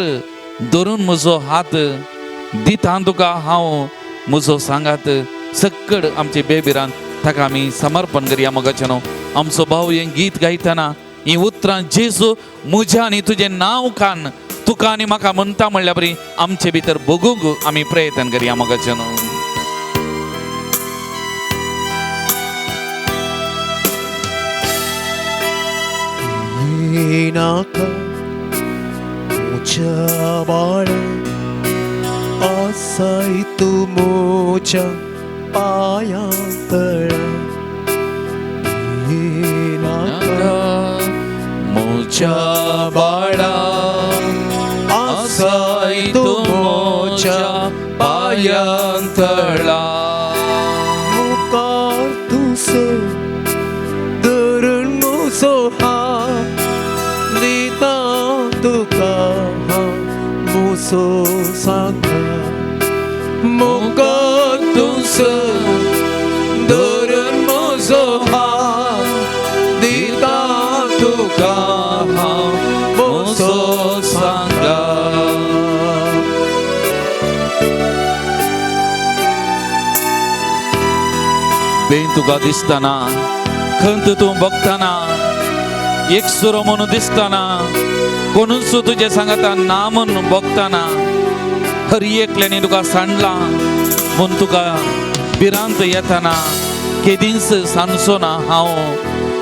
धरून म्हजो हात दिता तुका हांव म्हजो सांगात. सक्कड आमचे बेबिरान ताका आमी समर्पण करया मोगाचें न्हू. आमचो भाव हें गीत गायतना ही उतरां जेजू म्हज्या आनी तुजें नांव कान तुका आनी म्हाका म्हणटा म्हणल्या बरी आमचे भितर भोगूंक आमी प्रयत्न करया मोगाचें न्हू. नाका म्हज्या बाळा, आसाय तूं म्हज्या पांयांतळा. म्हज्या बाळा, आसाय तूं म्हज्या पांयांतळा. मुखार तूं सर, धरून म्हजो हात दिता तुका म्हजो सांगात. मुखार तूं सर, धरून म्हजो हात दिता तुका म्हजो सांगात. बेन तुका दिसतना, खंत तूं बघताना, एक सुरो म्हणून दिसताना, कोणूच तुजे सांगता ना म्हणून बघताना, हर एकल्याने तुका सांडला म्हूण तुका भिरांत येताना, केदींच सांगचो ना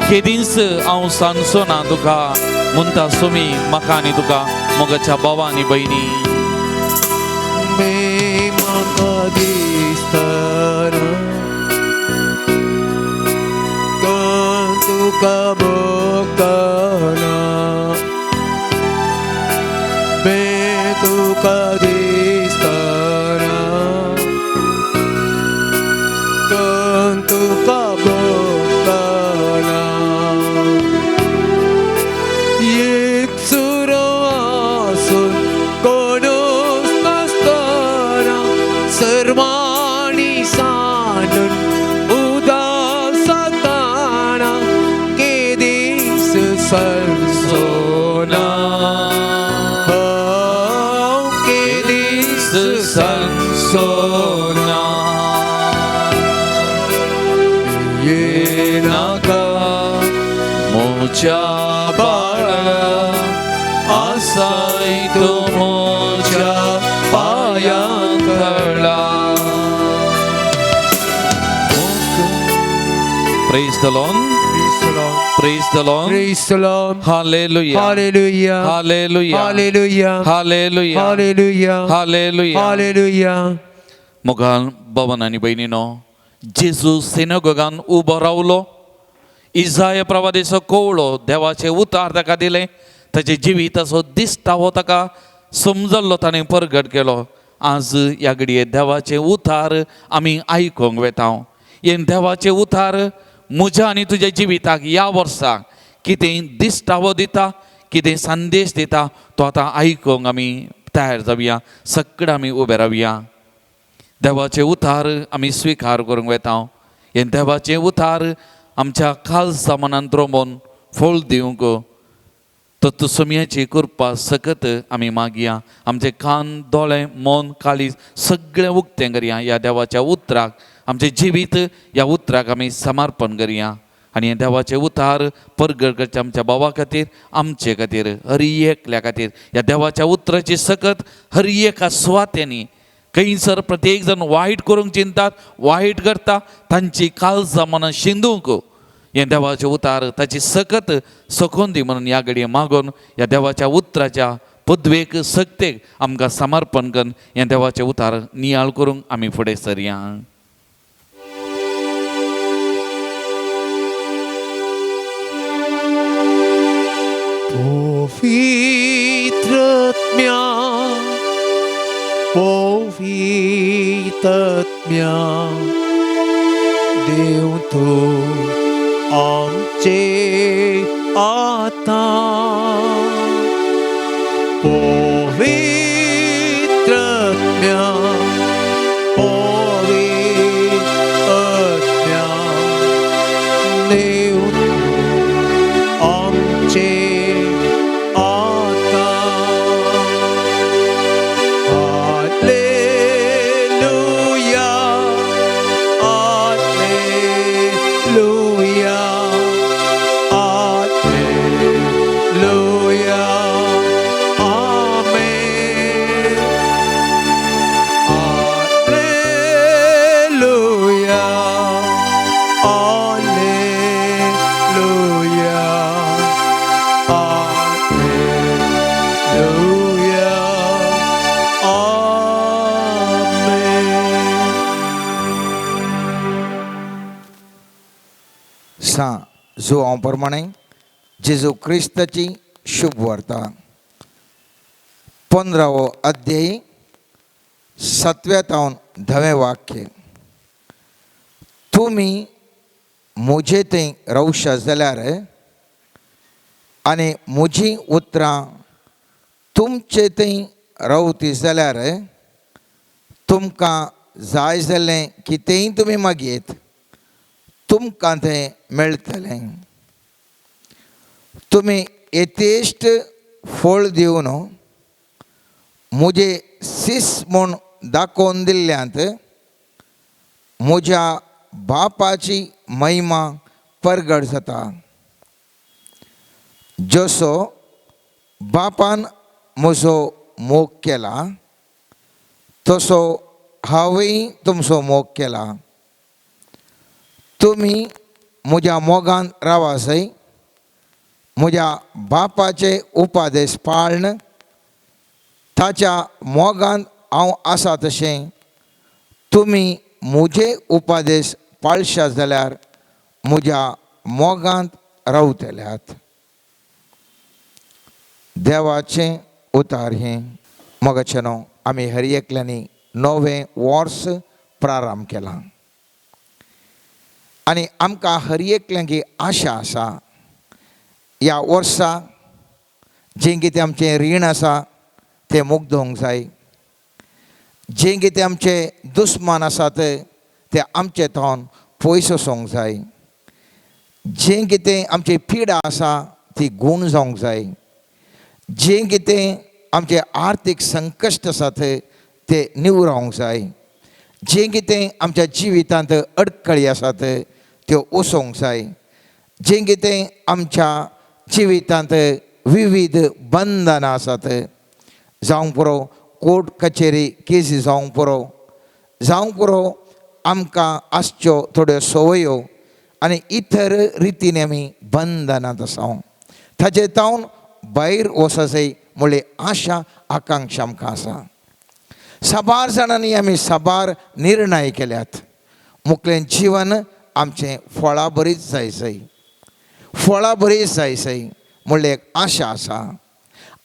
केदींच हांव सांगचो ना तुका म्हणटा सोमी म्हाका आनी तुका मोगाच्या भावा आनी भयणी. म्हाका दिसतना तुका बघताना, तुका दिसतना तुका बघताना, एक सुरो आसून कोणूच नसतना, सर्वांनी सांडून उदास जाताना, केदीस सरसोना, केदीस सरसोना. ये नाका म्हज्या बाळा, आसाय तूं म्हज्या पांयांतळा. Praise the Lord. Praise the Lord. Praise the Lord. Hallelujah. Hallelujah. Hallelujah. Hallelujah. Hallelujah. Hallelujah. Hallelujah. Hallelujah. मोगान भवन आनी भयणीनो, जेजू सिनगोगान उबो रावलो. इजाया प्रवादीचो कोवळो देवाचे उतार ताका दिले. ताचे जिविताचो दिसतावो ताका समजल्लो, ताणें परगट केलो. आज ह्या घडये देवाचे उतार आमी आयकूंक वेता. हे देवाचे उतार म्हज्या आनी तुज्या जिविताक ह्या वर्साक कितें दिसतावो दिता, कितें संदेश दिता, तो आतां आयकूंक आमी तयार जावया. सक्कड आमी उबे रावया. देवाचे उतार आमी स्विकार करूंक वेता. हे देवाचे उतार आमच्या खालसा मनांत रोमोन फळ दिवंक तत्समयाची कृपा सकत आमी मागया. आमचे कान, दोळे, मन, काळीज सगळें उक्तें करया. ह्या देवाच्या उतराक आमचें जिवीत ह्या उतराक आमी समर्पण करया. आनी हे देवाचे उतार परगट करचे आमच्या भावा खातीर, आमचे खातीर, हर एकल्या खातीर. ह्या देवाच्या उतराची सकत हर एका सुवातेनी खंयसर प्रत्येक जण वायट करूंक चिंतात, वायट करता, तांची काळजां मनां शिंदूंक हे देवाचे उतार ताची सकत सखोन दी म्हणून ह्या घडये मागून ह्या देवाच्या उतराच्या पदवेक सक्तेक आमकां समर्पण करून हे देवाचे उतार नियाळ करूंक आमी फुडें सरया. पवित्रात्म्या पवित्रत्म्या देव तू आमचे आता पवित्रत्म्या पवित्रत्म्या देव तू आमचे आता hallelujah hallelujah hallelujah amen hallelujah hallelujah hallelujah amen. सा जुवांप्रमाणे जेजू क्रिस्ताची शुभ वार्ता 15वो अध्याय 7व्या तावन 10वें वाक्य. तुमी मुझे थंय रावशा जाल्यार आनी म्हजी उतरां तुमचे थंय रावती जाल्यार तुमकां जाय जाल्लें कितेंय तुमी मागयेत तुमकां तें मेळटलें. तुमी येतेश्ट फळ दिवन म्हजे सीस म्हूण दाखोवन दिल्ल्यांत म्हज्या बापाची महिमा परगट जाता. जसो बापान म्हजो मोग केला तसो हांवेंय तुमचो मोग केला. तुमी म्हज्या मोगान रावा जाय. म्हज्या बापाचे उपादेश पाळन ताच्या मोगान हांव आसा तशें तुमी म्हजे उपादेश पाळशात जाल्यार म्हज्या मोगांत रावतल्यात. देवाचें उतार हें. मोगाचेनो आमी हर एकल्यांनी नवें वर्स प्रारंभ केलां आनी आमकां हर एकल्यांकी आशा आसा ह्या वर्सा जें कितें आमचें रीण आसा तें मुग्धोवंक जाय. जें कितें आमचे दुस्मान आसात ते आमचे थावन पयस वचोंक जाय. जें कितें आमची पिडा आसा ती गूण जावंक जाय. जें कितें आमचे आर्थीक संकश्ट आसात ते निवरावंक जाय. जें कितें आमच्या जिवितांत अडखळी आसात त्यो उसोवंक जाय. जें कितें आमच्या जिवितांत विविध बंधनां आसात जावंक पुरो कोर्ट कचेरी केसी जावंक पुरो आमकां आसच्यो थोड्यो संवयो आनी इतर रितीन आमी बंधनांत आसा. ताचे तावन भायर वचूंक जाय म्हणली आशा आकांक्षा आमकां आसा. साबार जाणांनी आमी साबार निर्णय केल्यात. मुखेल जिवन आमचें फळां बरीच जाय फळां बरीच जाय म्हणले एक आशा आसा.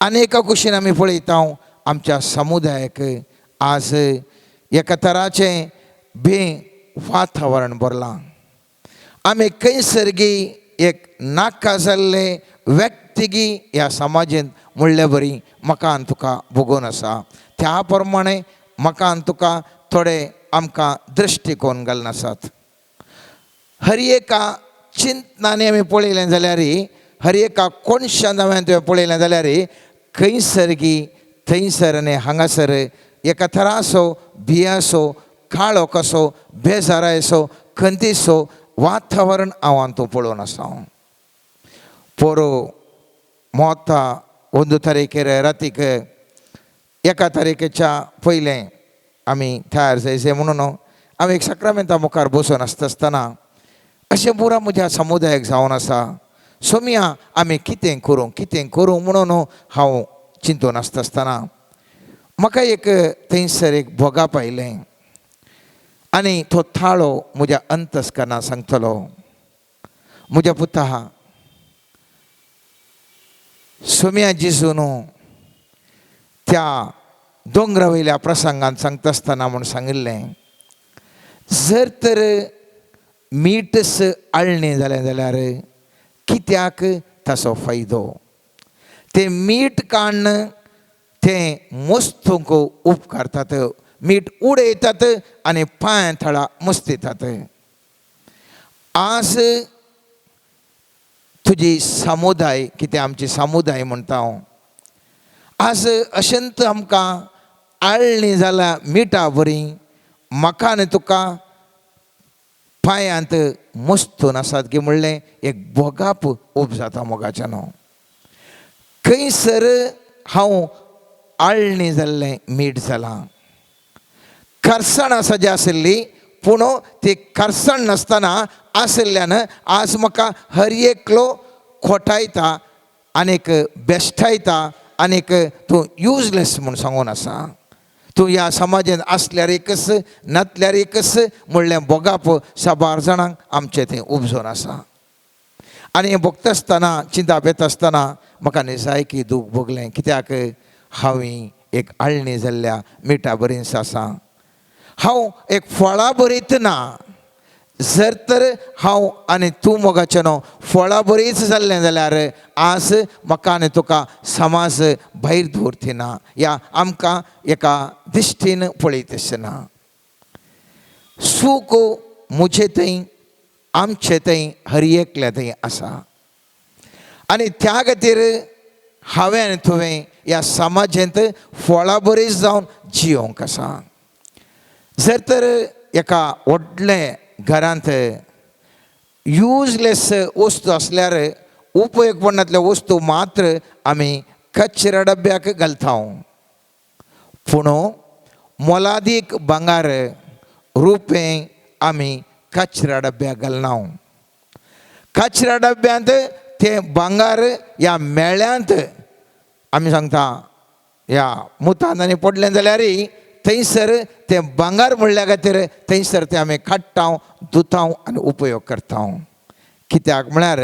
आनी एका कुशीन आमी पळयता आमच्या समुदायाक आज एका तराचें वातावरण भरलां. आमी खंयसरगी एक नाका जाल्ले व्यक्तिगी ह्या समाजांत म्हणले बरी म्हाका आनी तुका भोगून आसा. त्या प्रमाणे म्हाका आनी तुका थोडे आमकां दृश्टीकोन घालून आसात. हर एका चिंतनांनी आमी पळयलें जाल्यार हर एका कोणशांत हांवें पळयलें जाल्यार खंयसरगी थंयसर आनी हांगासर एका तरासो भियासो काळो कसो बेजारायसो खंतीसो वातावरण हांव तूं पळोवन आसा. पोरो मोता 1 तारीखेर रातीक 1 तारीखेच्या पयलें आमी तयार जायचे म्हणून हांव एक सक्रामेंता मुखार बसून आसतना अशें पुरा म्हज्या समुदायाक जावन आसा. सोमया आमी कितें करूं म्हणून हांव चिंतून आसतना म्हाका एक थंयसर एक भोगाप आयलें आनी तो थाळो म्हज्या अंतस्करणांत सांगतलो, म्हज्या पुता सोम्या जेजू न्हू त्या दोंगरा प्रसंगात सांगता आसतना म्हूण सांगिल्लें, जर तर मीठच आळ्ळें जालें जाल्यार कित्याक ताचो फायदो? तें मीठ काडन तें मस्तूंक उपकारतात, मीठ उडयतात आनी पांय थळा मस्तितात. आज तुजी समुदाय, कितें आमची समुदाय म्हणटा हांव, आज अशेंत आमकां आळ्ळीं जाल्या मिठा बरी, म्हाका आनी तुका पांयांत मस्तून आसात की म्हणलें एक बोगाप उब जाता मोगाच्यान. खंयसर हांव आळ्ळीं जाल्लें मीठ जालां. करसण आसा जी आशिल्ली, पूण ती करसण नासतना आशिल्ल्यान आज म्हाका हर एकलो खोटायता आनीक बेश्टायता आनीक तूं युजलेस म्हूण सांगून आसा. तूं ह्या समाजांत आसल्यार एकच, नासल्यार एकच म्हणलें बोगाप साबार जाणांक आमचें थंय उपजून आसा. आनी हें भोगता आसतना, चिंता येता आसतना म्हाका निजायकी दूख भोगलें. कित्याक हांवें एक आळ्ळीं जाल्ल्या मिठा बरींच आसा. हांव एक फळां बरीत ना. जर तर हांव आनी तूं मोगाचें न्हू फळां बरींच जाल्लें जाल्यार आज म्हाका आनी तुका समाज भायर दवरची ना, या आमकां एका दिश्टीन पळयत आसना. सूख म्हजे थंय, आमचे थंय, हर एकल्या थंय आसा. आनी त्या खातीर हांवें आनी तुवें ह्या समाजांत फळां बरीच जावन जियोंक आसा. जर तर एका व्हडले घरांत युजलेस वस्तू आसल्यार उपयोग पडनातल्यो वस्तू मात्र आमी कचऱ्या डब्याक घालता. पूण मोलादीक भांगार रुपें आमी कचऱ्या डब्याक घालना. कचऱ्या डब्यांत तें भांगार ह्या मेळ्यांत आमी सांगता ह्या मुतांत आनी पडलें जाल्यार थंयसर तें भांगार म्हणल्या खातीर थंयसर तें आमी काडटा, धुता आनी उपयोग करता. कित्याक म्हळ्यार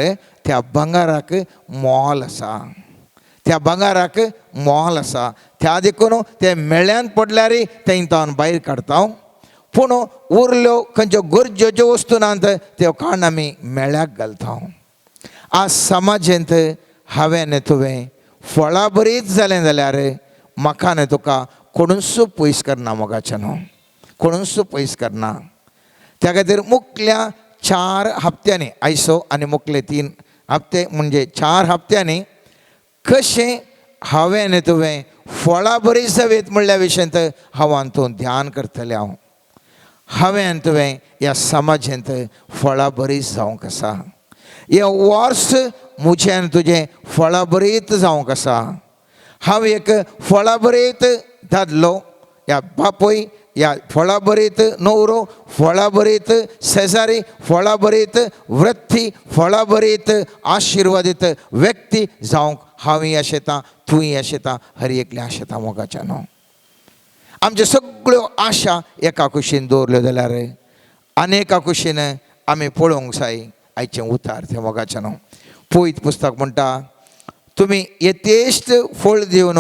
त्या भांगाराक मोल आसा, त्या भांगाराक मोल आसा. त्या देखून ते मेळ्यांत पडल्यार थंय तावन भायर काडटा. पूण उरल्यो खंयच्यो गरजेच्यो वस्तू नात त्यो काडून आमी मेळ्याक घालता. आज समाजांत हांवें आनी तुवें फळां बरीच जालें जाल्यार म्हाका आनी तुका कोणूच पयस करना मोगाचें न्हू, कोणूच पयस करना. त्या खातीर मुखल्या 4 हप्त्यांनी, आयसो आनी मुखले 3 हप्ते म्हणजे 4 हप्त्यांनी कशें हांवें आनी तुवें फळां बरीच जावेत म्हणल्या विशयांत हांव आनी तूं ध्यान करतलें. हांवें आनी तुवें ह्या समाजांत फळां बरीच जावंक आसा. हें वर्स म्हजें आनी तुजें फळां बरीत जावंक आसा. हांव एक फळां बरीत दादलो, ह्या बापूय ह्या फळां बरीत न्हवरो, फळां बरीत शेजारी, फळां बरीत वृत्ती, फळां बरीत आशिर्वादीत व्यक्ती जावंक हांवूय आशेतां, तूंय आशेतां, हर एकलें आशेतां मोगाचें न्हू. आमच्यो सगळ्यो आशा एका कुशीन दवरल्यो जाल्यार आनेका कुशीन आमी पळोवंक जाय आयचें उतार तें मोगाचें न्हू. पळयत पुस्तक म्हणटा, तुमी यथेश्ट फळ दिवन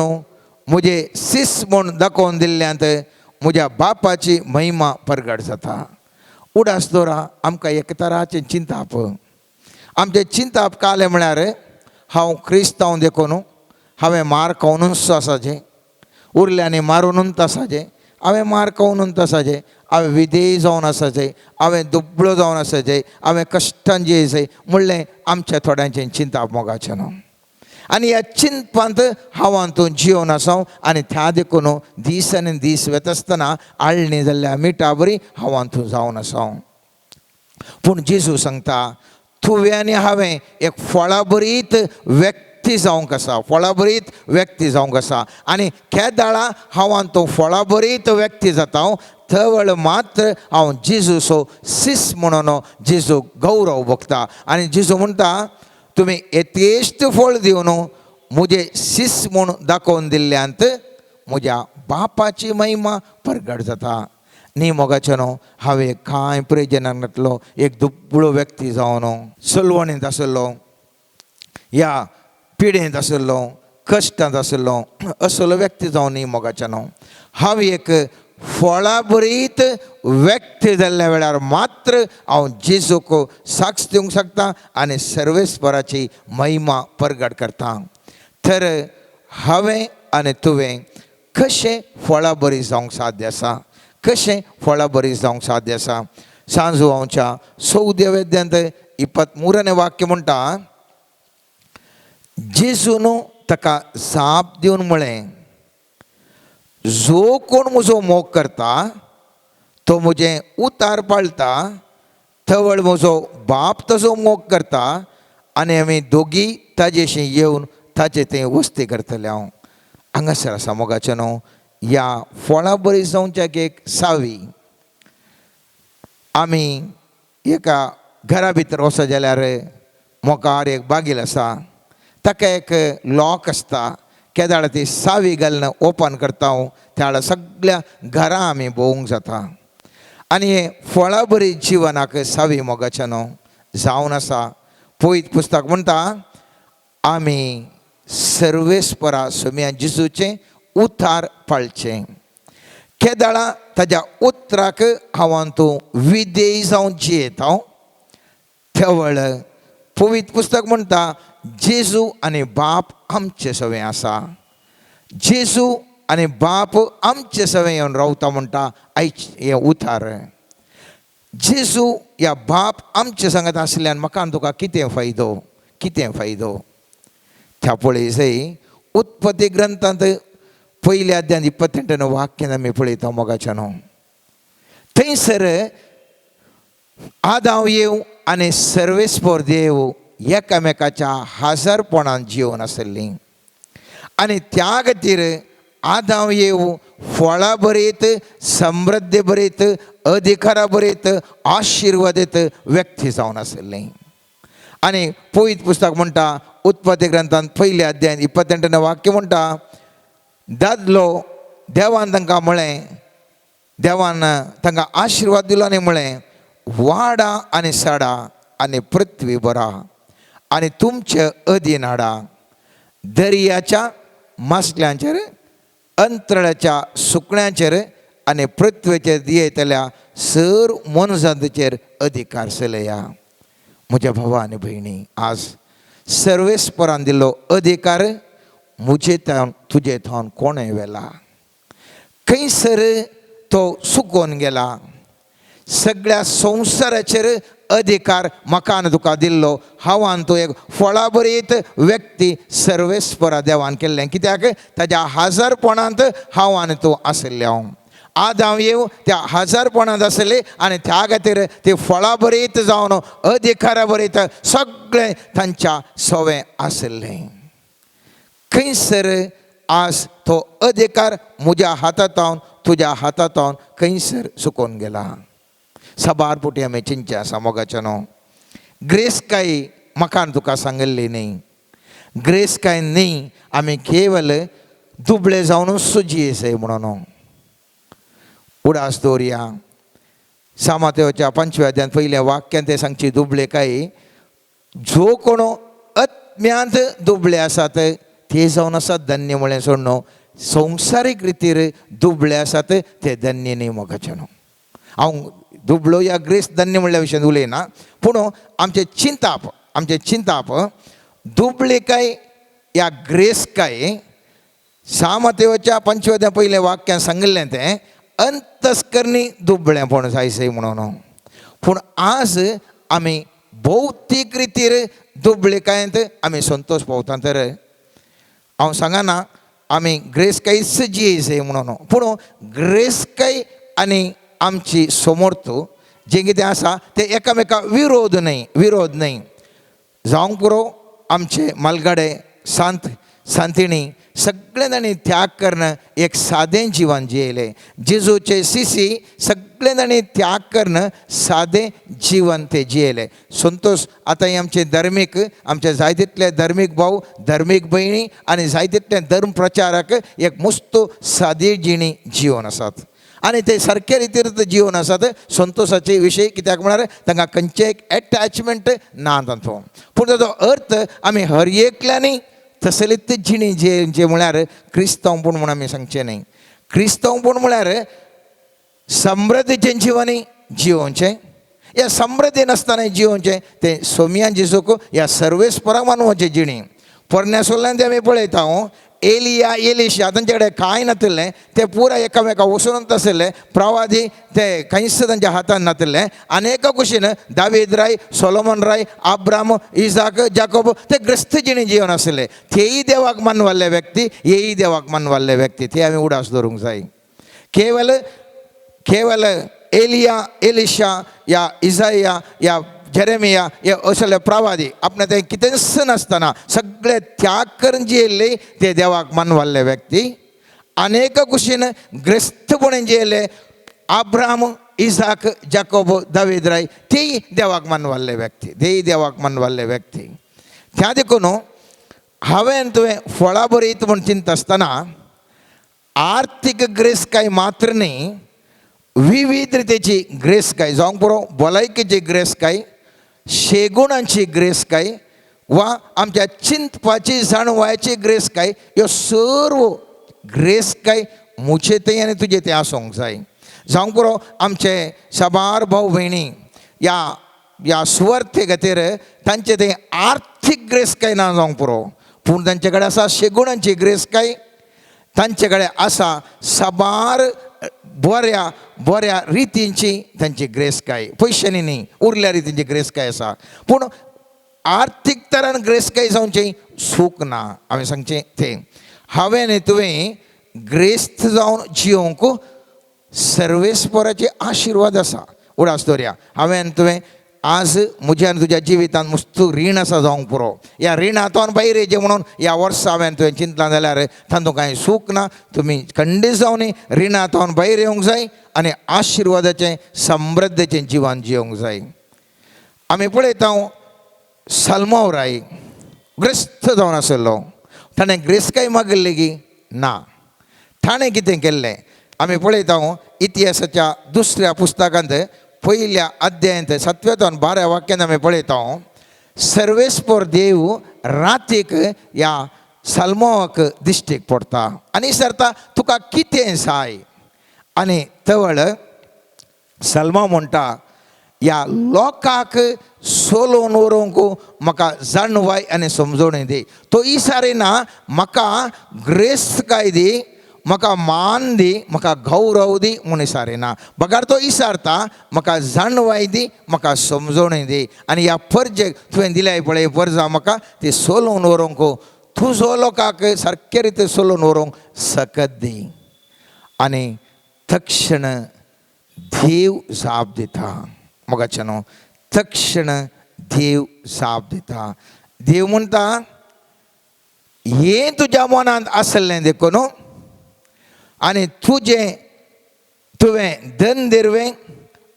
म्हजे सीस म्हूण दाखोवन दिल्ल्यांत म्हज्या बापाची महिमा परगट जाता. उडास दवरा, आमकां एक तराचें चिंताप. आमचें चिंताप कालें म्हळ्यार हांव क्रिस्तांव देखून हांवें मार खावनूच आसाचें, उरल्यांनी मारूनच आसाचें, हांवें मार खावनूच आसाचें, हांवें विधेय जावन आसाचें, हांवें दुबळो जावन आसाचें, हांवें कश्टान जियेचें म्हणलें आमच्या थोड्यांचें चिंताप मोगाचें न्हू. आनी ह्या चिंतपांत हांव आनी तूं जियोन आसां आनी त्या देखून दीस आनी दीस वेता आसतना आळ्ळीं जाल्ल्या मिठा बरी हांव आनी तूं जावन आसां. पूण जेजू सांगता, तुवें आनी हांवें एक फळां बरीत व्यक्ती जावंक आसा, फळां बरीत व्यक्ती जावंक आसा. आनी केदाळा हांव आनी तूं फळां बरीत व्यक्ती जाता, थवळ मात्र हांव जेजूचो सीस म्हणून जेजू गौरव भोगता. आनी जेजू म्हणटा, तुमी यथेश्ट फळ दिवन म्हजे सीस म्हूण दाखोवन दिल्ल्यांत म्हज्या बापाची महिमा परगट जाता. न्ही मोगाचें न्हू. हांवें कांय प्रयोजनांतलो एक दुबळो व्यक्ती जावन चलवणींत आशिल्लो, ह्या पिडेंत आशिल्लो, कश्टांत आशिल्लो असलो व्यक्ती जावन न्ही मोगाचें न्हू. हांव एक फळां बरीत व्यक्ती जाल्ल्या वेळार मात्र हांव जेजूक साक्ष दिवंक शकता आनी सर्वेस्पराची महिमा परगट करता. तर हांवें आनी तुवें कशें फळां बरीं जावंक साध्य आसा, कशें फळां बरीं जावंक साध्य आसा. सांजोवांच्या 14व्या अध्यायांत 23 वाक्य म्हणटा, जेजून ताका जाप दिवन म्हळें, जो कोण म्हजो मोग करता तो म्हजें उतार पाळटा, थवळ म्हजो बाप ताचो मोग करता आनी आमी दोगी ताजेशी येवन ताचे तें वस्ती करतले. हांव हांगासर आसा मोगाचें न्हू. ह्या फळां बरीं जावच्याक एक सावी. आमी एका घरा भितर वचत जाल्यार मोकार एक बागील आसा, ताका एक लॉक आसता. केदाळ ती सावी घालून ओपन करता त्या वेळार सगळ्या घरां आमी भोवंक जाता. आनी हे फळां बरी जिवनाक सावी मोगाचें न्हू जावन आसा. पयत पुस्तक म्हणटा, आमी सर्वेस्परा सोम्या जेजूचें उतार पाळचें. केदाळा ताज्या उतराक हांवां तूं विधेय जावन जियेता. थवळ पवित्र पुस्तक म्हणटा, जेजू आनी बाप आमचे सवें आसा. जेजू आनी बाप आमचे सवें येवन रावता म्हणटा आयचे हें उतार. जेजू या बाप आमचे सांगत आसल्यान म्हाका आनी तुका कितें फायदो, कितें फायदो. त्या पळय जंय उत्पत्ती ग्रंथांत 1 अध्याय 28 वाक्यान आमी पळयता मोगाचें न्हू. थंयसर आदाव येव आनी सर्वेस्पर देव एकामेकाच्या हाजरपणान जिवन आसलीं. आनी त्या खातीर आदाव येव फळां बरयत, समृद्धी बरयत, अधिकारा बरयत, आशिर्वादीत व्यक्ती जावन आसलीं. आनी पवित्र पुस्तक म्हणटा, उत्पत्ती ग्रंथांत 1 अध्याय 28 वाक्य म्हणटा, दादलो देवान तांकां म्हळें, देवान तांकां आशिर्वाद दिलो आनी म्हळें, वाडा आनी सडा आनी पृथ्वी भरा आनी तुमचे अधीन हाडा. दर्याच्या मासल्यांचेर, अंतराळाच्या सुकण्यांचेर आनी पृथ्वीचेर दियेतल्या सर मनजातीचेर अधिकार चलया. म्हज्या भावा आनी भयणी, आज सर्वेस्परान दिल्लो अधिकार म्हजे थावन तुजे थावन कोणें व्हेला. खंयसर तो सुकोवन गेला. सगळ्या संवसाराचेर अधिकार म्हाका आनी तुका दिल्लो. हांवान तो एक फळां बरयत व्यक्ती सर्वेस्परा देवान केल्लें. कित्याक ताज्या हाजरपणांत हांव आनी तूं आसले. हांव आदाव येव त्या हाजरपणांत आसले आनी त्या खातीर ती फळां बरयत जावन अधिकारा बरयत सगळें तांच्या सवें आसलें. खंयसर आज तो अधिकार म्हज्या हातांत तुज्या हातांत खंयसर सुकोवन गेला. साबार पुटी आमी चिंतचे आसा मोगाचें न्हू. ग्रेस काय म्हाका आनी तुका सांगिल्ली न्ही. ग्रेस काय न्ही, आमी केवल दुबळे जावनूच जियेसय म्हणून. उडास दवरया. सामातेच्या 5व्या अध्यायात 1 वाक्यान ते सांगची, दुबळे काय जो कोण अत्म्यांत दुबळे आसात ते जावन आसात धन्य म्हळें सोड न्हू. संवसारीक रितीर दुबळे आसात ते धन्य न्ही मोगाचें न्हू. हांव दुबळो या ग्रेस धन्य म्हणल्या विशयान उलयना, पूण आमचे चिंताप दुबळे काय या ग्रेस काय सामातेच्या 5व्या अध्यायात 1 वाक्यान सांगिल्लें तें अंतस्करणी दुबळेपण जायसय म्हणून. पूण आज आमी भौतीक रितीर दुबळेकायेंत आमी संतोश पावता. तर हांव सांगना आमी ग्रेस कांयच जियेसय म्हणून, पूण ग्रेस काय आनी आमची समोर्थ जें कितें आसा तें एकामेका विरोध न्हय. जावंक पुरो आमचे मालगाडे सांतिणी सगळे जाणी त्याग करून एक सादें जिवन जियेलें. जेजूचे शिशी सगळे जाणी त्याग करून सादें जिवन ते जियेले. संतोश आतां आमचे धर्मीक, आमचे जायतितले धर्मीक भाव, धर्मीक भयणी आनी जायतितले धर्म प्रचारक एक मस्त सादी जिणी जिवन आसात आनी ते सारके रितीर जिवन आसात. संतोशाचे विशय कित्याक म्हळ्यार तांकां खंयचे एक एटॅचमेंट ना तांचो. पूण ताचो अर्थ आमी हर एकल्यांनी तसलीच जिणी जे म्हळ्यार क्रिस्तांव पूण म्हूण आमी सांगचें न्ही. क्रिस्तवपण म्हळ्यार समृद्धीचें जिवनी जिवोवचें, या समृद्धी नासतना जिवोवचें तें सोमया जेजूक ह्या सर्वेस्पराक मानवाचें जिणी. पोरण्यासोल्ल्यान ते आमी पळयता एलिया एलिशा तांचे कडेन कांय नाशिल्लें, ते पुराय एकामेकाक वसोनूच आशिल्ले, प्रवादी ते खंयच तांच्या हातान नाशिल्लें. आनेक कुशीन दावीद राय, सोलोमन राय, अब्राम, इजाक, जाकोब ते ग्रस्त जिणी जिवन आशिल्ले. तेय देवाक मानवाल्ले व्यक्ती, हेय देवाक मानवाल्ले व्यक्ती, ते आमी उडास दवरूंक जाय. केवल एलिया एलिशा या इजाया या जेरेमिया हे असले प्रवादी आपणे ते कितेंच नासतना सगळे त्याग करून जियेल्ले ते देवाक मानवाल्ले व्यक्ती. अनेक कुशीन ग्रस्तपणेन जियेले अब्राम, इजाक, जाकोब, दावीद राय तेय देवाक मानवाल्ले व्यक्ती, तेय देवाक मानवाल्ले व्यक्ती. त्या देखून हांवें तुवें फळां बरयत म्हूण चिंत आसतना आर्थीक ग्रेस काय मात्र न्ही, विविध रितीची ग्रेस काय जावंक पुरो, भलायकेची ग्रेस काय, शेगुणांची ग्रेस काय, वा आमच्या चिंतपाची जाणवायची ग्रेस काय, ह्यो सर्व ग्रेस काय मुचे ते आनी तुजे ते आसूंक जाय. जावंक पुरो आमचे साबार भाव भयणी या सुवार्थे खातीर तांचे ते आर्थीक ग्रेस काय ना जावंक पुरो, पूण तांचे कडेन आसा शेगुणांची ग्रेस काय, तांचे कडेन आसा साबार बऱ्या रितींची तांची ग्रेस काय, पयशांनी न्ही उरल्या रितींची ग्रेस काय आसा. पूण आर्थीक तरान ग्रेस काय जावचें सूख ना. हांवें सांगचें तें हांवें आनी तुवें ग्रेस्त जावन जियोंक सर्वेस्पराचे आशिर्वाद आसा. उडास दवरया, हांवें आनी तुवें आज म्हज्या आनी तुज्या जिवितांत मस्त रीण आसा जावंक पुरो. ह्या रिणांतल्यान भायर येचें म्हणून ह्या वर्सा हांवें तुवें चिंतलां जाल्यार तातूंत कांय सूख ना. तुमी खंडीत जावन रिणांतल्यान भायर येवंक जाय आनी आशिर्वादाचें समृद्धीचें जिवन जियोंक जाय. आमी पळयता सल्मावराय ग्रस्त जावन आशिल्लो, ताणें ग्रेसकाय मागिल्ली की ना. ताणें कितें केल्लें आमी पळयता इतिहासाच्या दुसऱ्या पुस्तकांत पयल्या अध्यायांत 7 12 वाक्यान आमी पळयता सर्वेस्पर देव रातीक ह्या सल्मावाक दिश्टीक पडटा आनी विचारता तुका कितें जाय. आनी तवळ सल्मा म्हणटा ह्या लोकांक सोलोवन व्हरूंक म्हाका जाणवाय आनी समजोवणी दी. तो इसारिना म्हाका ग्रेस्तकाय दी, म्हाका मान दी, म्हाका गौरव दी म्हूण इसारिना. बगार तो इसारता म्हाका जाणवाय दी, म्हाका समजोवणी दी. आनी ह्या पर्जेक तुवें दिल्याय पळय पर्जा म्हाका ती सोलोवन व्हरूंक तुजो लोकांक सारके रितीन सोलोवन व्हरूंक सकत दी. आनी तक्षण देव जाप दिता. मोगाचें न्हू, तक्षण देव जाप दिता. देव म्हणटा हें तुज्या मनांत आसलें देखून आनी तुवें धन दिरवें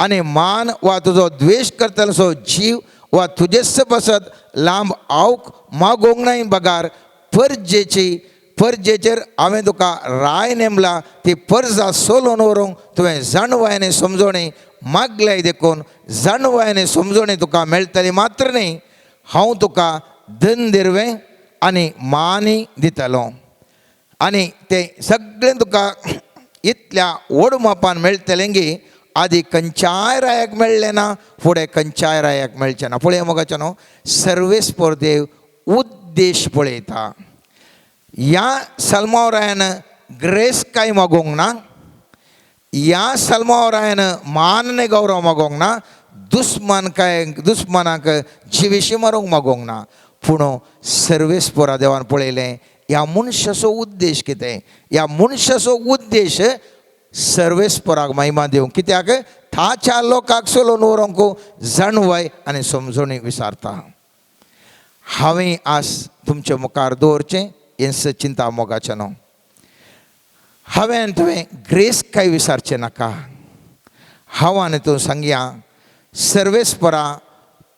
आनी मान वा तुजो द्वेश करतलोसो जीव वा तुजेच पासत लांब आवक मागोंक नाय. बगार पर्जेचेर हांवें तुका राय नेमला. ती पर्जा सोलोवन व्हरूंक तुवें जाणवाय आनी समजोणी मागल्याय देखून जाणवाय आनी समजोणी तुका मेळटली. मात्र न्ही हांव तुका धन दिरवें आनी मानय दितलो. आनी तें सगळें तुका इतल्या व्हड मापान मेळटलें गी आदी खंयच्याय रायाक मेळ्ळें ना, फुडें खंयच्याय रायाक मेळचें ना. पळय मोगाचें न्हू, सर्वेस्पर देव उद्देश पळयता. ह्या सल्मावरायान ग्रेस कांय मागोंक ना, ह्या सल्मावरायान मान आनी गौरव मागोंक ना, दुस्मनाक जिवेशी मारूंक मागोंक ना. पूण सर्वेस्परा देवान पळयलें ह्या मनशाचो उद्देश कितें. ह्या मनशाचो उद्देश सर्वेस्पराक महिमा दिवंक, कित्याक ताच्या लोकांक सोलोवन व्हरूंक जाणवाय आनी समजोणी विचारता. हांवें आज तुमच्या मुखार दवरचें हें चिंता मोगाचें न्हू. हांवें तुवें ग्रेस कांय विचारचें नाका. हांव आनी तूं सांगया सर्वेस्परा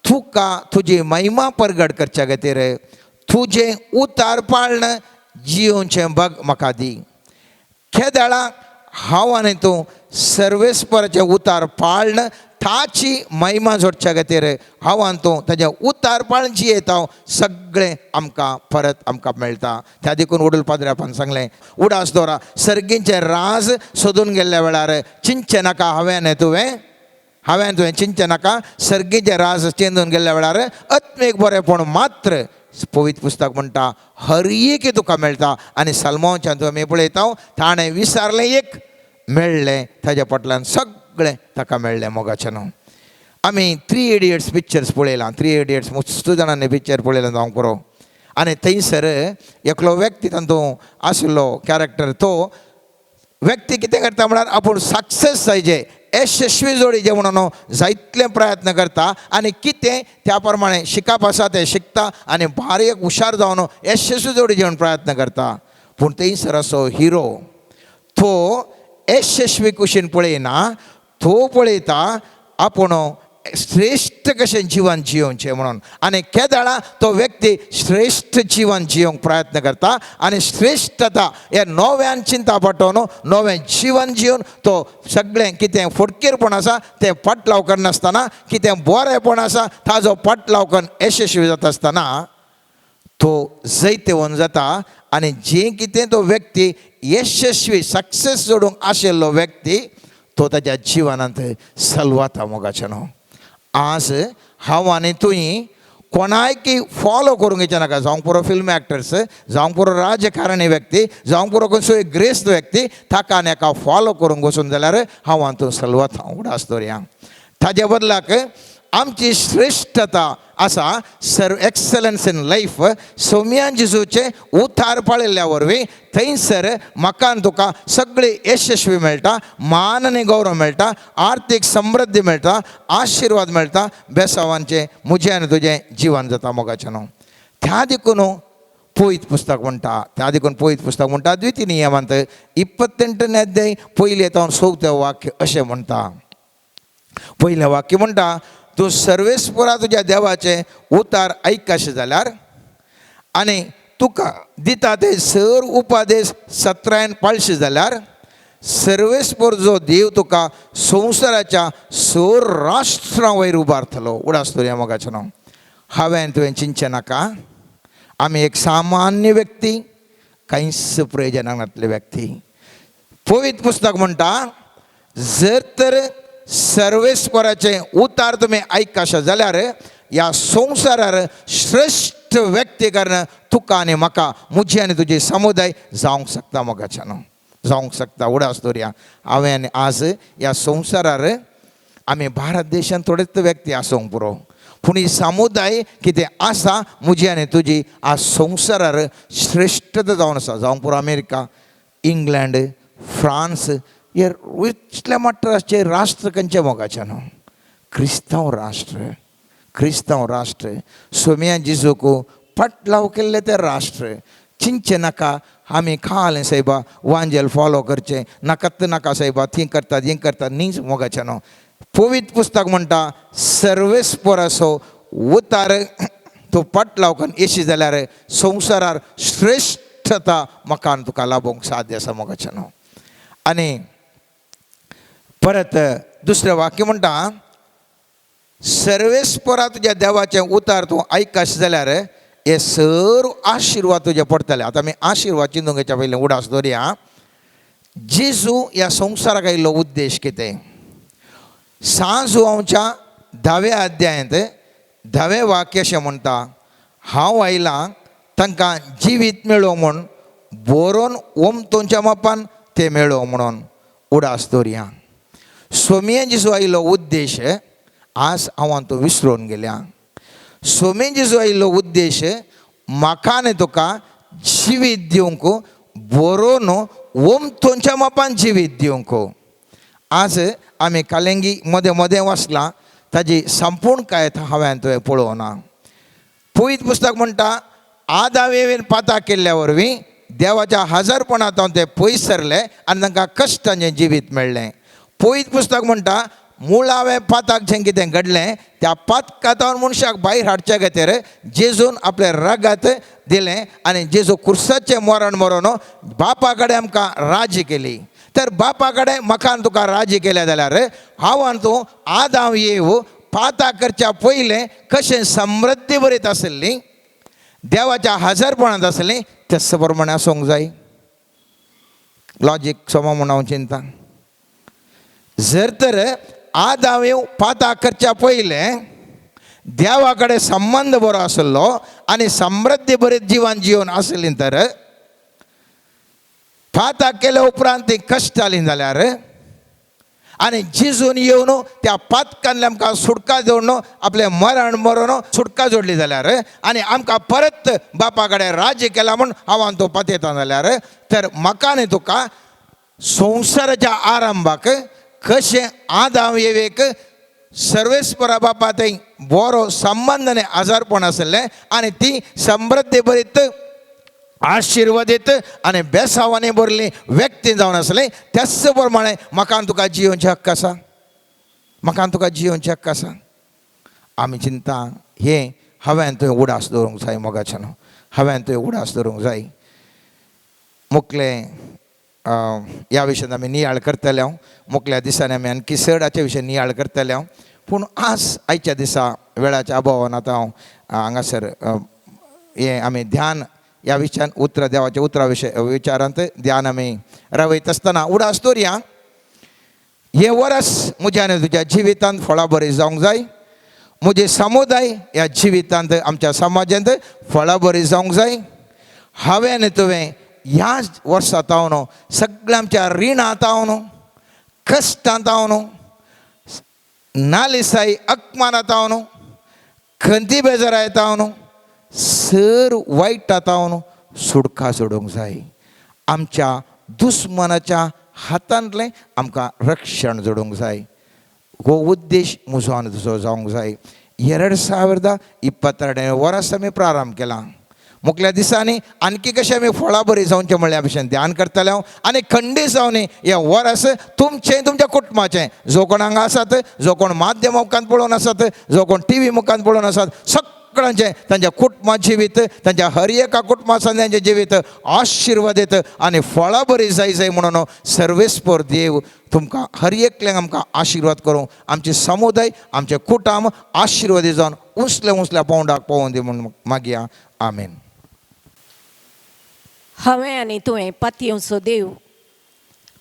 तुका तुजी महिमा परगट करच्या खातीर तुजें उतार पाळण जियोवचें बग म्हाका दी. केदाळा हांव आनी तूं सर्वेस्पराचें उतार पाळण ताची महिमा जोडच्या खातीर हांव आनी ताज्या उतारपण जी येता सगळें आमकां परत आमकां मेळटा. त्या देखून वडूल पाद्र्यापान सांगलें, उडास दवरा, सर्गींचे राज सोदून गेल्ल्या वेळार चिंचे नाका हांवें तुवें चिंचे नाका, सर्गीचे राज चेंदून गेल्ल्या वेळार आत्मीक बरेपण मात्र पवित्र पुस्तक म्हणटा हर एक तुका मेळटा. आनी सलमोंच्यान आमी पळयता ताणें विसारलें एक मेळ्ळें, ताज्या फाटल्यान सगळें ताका मेळ्ळें. मोगाचें न्हू. आमी 3 इडियट्स पिक्चर्स पळयलां. 3 इडियट्स मस्त जाणांनी पिक्चर पळयलां जावं पुरो. आनी थंयसर एकलो व्यक्ती तातूंत आशिल्लो कॅरेक्टर, तो व्यक्ती कितें करता म्हळ्यार आपूण सक्सेस जायचे, यशस्वी जोडीचे म्हणून जायतले प्रयत्न करता आनी कितें त्या प्रमाणे शिकप आसा तें शिकता आनी बारीक हुशार जावन यशस्वी जोडीचे म्हणून प्रयत्न करता. पूण थंयसर असो हिरो तो यशस्वी कुशीन पळयना, तो पळयता आपूण श्रेष्ठ कशें जिवन जियोवचें म्हणून. आनी केदाळा तो व्यक्ती श्रेष्ठ जिवन जियोवंक प्रयत्न करता आनी श्रेष्ठता हे नव्यान चिंता पडटोन नवें जिवन जिवन तो सगळें कितें फटकेरपण आसा तें पट लावकन नासतना, कितें बरेंपण आसा ताजो पट लावकन यशस्वी जाता आसतना तो जैत होवन जाता. आनी जें कितें तो व्यक्ती यशस्वी सक्सेस जोडूंक आशिल्लो व्यक्ती तो ताच्या जिवनांत सलवाता. मोगाचें न्हू. आज हांव आनी तुयी कोणायकी फॉलो करूंक येचे नाका, जावं पुरो फिल्म एक्टर्स, जावं पुरो राजकारणी व्यक्ती, जावं पुरो खंयचोय ग्रेस्त व्यक्ती, ताका आनी एका फॉलो करूंक वचून जाल्यार हांव आनी तूं सलवत उडास दवरया. ताजे बदलाक आमची श्रेष्ठता आसा एक्सलन्स इन लायफ सोम्यान जेजूचे उतार पळयल्ल्या वरवीं थंयसर म्हाका आनी तुका सगळी यशस्वी मेळटा, मान आनी गौरव मेळटा, आर्थीक समृद्धी मेळटा, आशिर्वाद मेळटा, बेसांवांचें म्हजें आनी तुजें जिवन जाता. मोगाचें न्हू. त्या देखून पवित्र पुस्तक म्हणटा द्वितीय नियमांत 28 अध्याय पयले येता 4 वाक्य अशें म्हणटा. पयलें वाक्य म्हणटा, तूं सर्वेस्परा तुज्या देवाचे उतार आयकशें जाल्यार आनी तुका दिता ते सर उपादेश सत्रायन पाळशे जाल्यार सर्वेस्पर जो देव तुका संवसाराच्या सर राष्ट्रां वयर उबारतलो. उडास दवरया. मोगाचें न्हू. हांवें तुवें चिंतचें नाका, आमी एक सामान्य व्यक्ती, कांयच प्रयोजनाक नासले व्यक्ती. पवित्र पुस्तक म्हणटा जर तर सर्वेस्पराचें उतार तुमी आयकशे जाल्यार ह्या संवसारार श्रेष्ठ व्यक्ती कारण तुका आनी म्हाका, म्हजी आनी तुजी समुदाय जावंक शकता. मोगाचें न्हू. जावंक शकता. उडास दवरया. हांवें आनी आज ह्या संवसारार आमी भारत देशांत थोडेच व्यक्ती आसूंक पुरो, पूण ही समुदाय कितें आसा म्हजी आनी तुजी आज संवसारार श्रेष्ठता जावन आसा. जावंक पुरो अमेरिका, इंग्लंड, फ्रांस, हे इतल्या मट्टाचे राष्ट्र खंयचे. मोगाचें न्हू. क्रिस्तांव राष्ट्र सोम्या जेजूक पट लाव केल्ले ते राष्ट्र. चिंतचें नाका आमी खालें सायबा वांजेल फॉलो करचें नाका सायबा, थीं करतात हें करतात न्ही. मोगाचें न्हू. पवित्र पुस्तक म्हणटा सर्वेस्पर असो उतार तो पट लावकन येशी जाल्यार संवसारार श्रेष्ठता म्हाका आनी तुका लाभोवंक साध्य आसा. मोगाचें न्हू. आनी परत दुसरें वाक्य म्हणटा सर्वेस्परा तुज्या देवाचें उतार तूं आयकशें जाल्यार हे सर आशिर्वाद तुजे पडटले. आतां आमी आशिर्वाद चिंतूंक हेच्या पयलीं उडास दवरया. जेजू ह्या संवसाराक आयिल्लो उद्देश कितें. सांजुआंवच्या 10व्या अध्यायांत 10वें वाक्य अशें म्हणटा, हांव आयलां तांकां जिवीत मेळो म्हूण, बरोवन ओमतोंच्या मापान ते मेळो म्हणून. उडास दवरया. सोम्या जेजू आयिल्लो उद्देश आज हांव आनी तूं विसरून गेल्या. सोम्या जेजू आयिल्लो उद्देश म्हाका आनी तुका जिवीत दिवंक, बरोवन ओमतोंच्या मापान जिवीत दिवंक. आज आमी कालेंगी मदें वाचलां, ताजी संपूर्णकाय हांवें तुवें पळोवना. पवित्र पुस्तक म्हणटा आदावेन पाता केल्ल्या वरवीं देवाच्या हजरपणांत ते पयस सरले आनी तांकां कश्टांचें जिवीत मेळ्ळें. पवित्र पुस्तक म्हणटा मुळावें पाताक जें कितें घडलें त्या पातकांतावन मनशाक भायर हाडच्या खातीर जेजून आपलें रगत दिलें आनी जेजू क्रुसाचें मरण मरून बापा कडेन आमकां राज्य केली. तर बापा कडेन म्हाका तुका राजी केलें जाल्यार हांव तूं आज हांव येव पाता करच्या पयलें कशें समृद्धी बरीत आसली, देवाच्या हजरपणांत आसली, तस प्रमाणे आसूंक जाय. लॉजीक सोमो म्हूण हांव चिंता. जर तर आज हांव येव पाता करच्या पयलें देवा कडेन संबंध बरो आसलो आनी समृद्धी बरीत जिवन जिवन आसली, तर पाता केल्या उपरांत ती कश्ट जाली जाल्यार आनी जिजून येवन त्या पातकांतल्यान आमकां सुटका जोडून आपलें मरण मरून सुटका जोडली जाल्यार आनी आमकां परत बापा कडेन राज्य केला म्हूण हांव तो पातयता जाल्यार, तर म्हाका आनी तुका संवसाराच्या आरंभाक कशें आज हांव येवेक सर्वेस्परा बापा थंय बरो संबंद आनी आजारपण आसलें आनी ती समृद्धी बरीत आशिर्वादीत आनी बेसावांनी भरली व्यक्ती जावन आसली, त्याच प्रमाणे म्हाका तुका जिवनचे हक्क आसा. म्हाका तुका जिवनचे हक्क आसा. आमी चिंता हे हांवें थंय उडास दवरूंक जाय. मोगाच्यान हांवें थंय उडास दवरूंक जाय. मुखलें ह्या विशयान आमी नियाळ करतले. मुखल्या दिसांनी आमी आनकी सडाच्या विशयान नियाळ करतले. पूण आज आयच्या दिसा वेळाच्या अभावान आतां हांव हांगासर हे आमी ध्यान ह्या विशयान उतर देवाच्या उतरा विचारांत ध्यान आमी रावयत आसतना उडास दवरया. हे वर्स म्हज्या आनी तुज्या जिवितांत फळां बरीं जावंक जाय. म्हजे समुदाय ह्या जिवितांत आमच्या समाजांत फळां बरीं जावंक जाय. हांवें आनी तुवें ह्या वर्सांत हांव सगळ्या आमच्या रिणांत हांव कश्टांत हांव नालिसाई अकमानांत हांव खंती बेजारायत हांव सर वायटांत हांव सुटका सोडूंक जाय. आमच्या दुस्मनाच्या हातांतलें आमकां रक्षण जोडूंक जाय. हो उद्देश म्हजो आनी तुजो जावंक जाय. 2022 वर्स आमी प्रारंभ केला. मुखल्या दिसांनी आणखी कशें आमी फळां बरीं जावचें म्हणल्या भशेन ध्यान करतले. आनी खंडीत जावन हें वर्स तुमचें तुमच्या कुटुंबाचें, जो कोण हांगा आसात, जो कोण माध्यम मुखांत पळोवन आसात, जो कोण TV मुखांत पळोवन आसात, सगळ्यांचें तांच्या कुटुंबा जिवीत, तांच्या हर एका कुटुंबांतल्यान जिवीत आशिर्वादीत आनी फळां बरीं जाय जाय म्हणून सर्वेस्पर देव तुमकां हर एकल्यांक आमकां आशिर्वाद करूं. आमचे समुदाय, आमचे कुटुंब आशिर्वादी जावन उसल्या पावंडाक पावोवन दी म्हणून मागया. आमेन. हांवें आनी तुवें पातयेवचो देव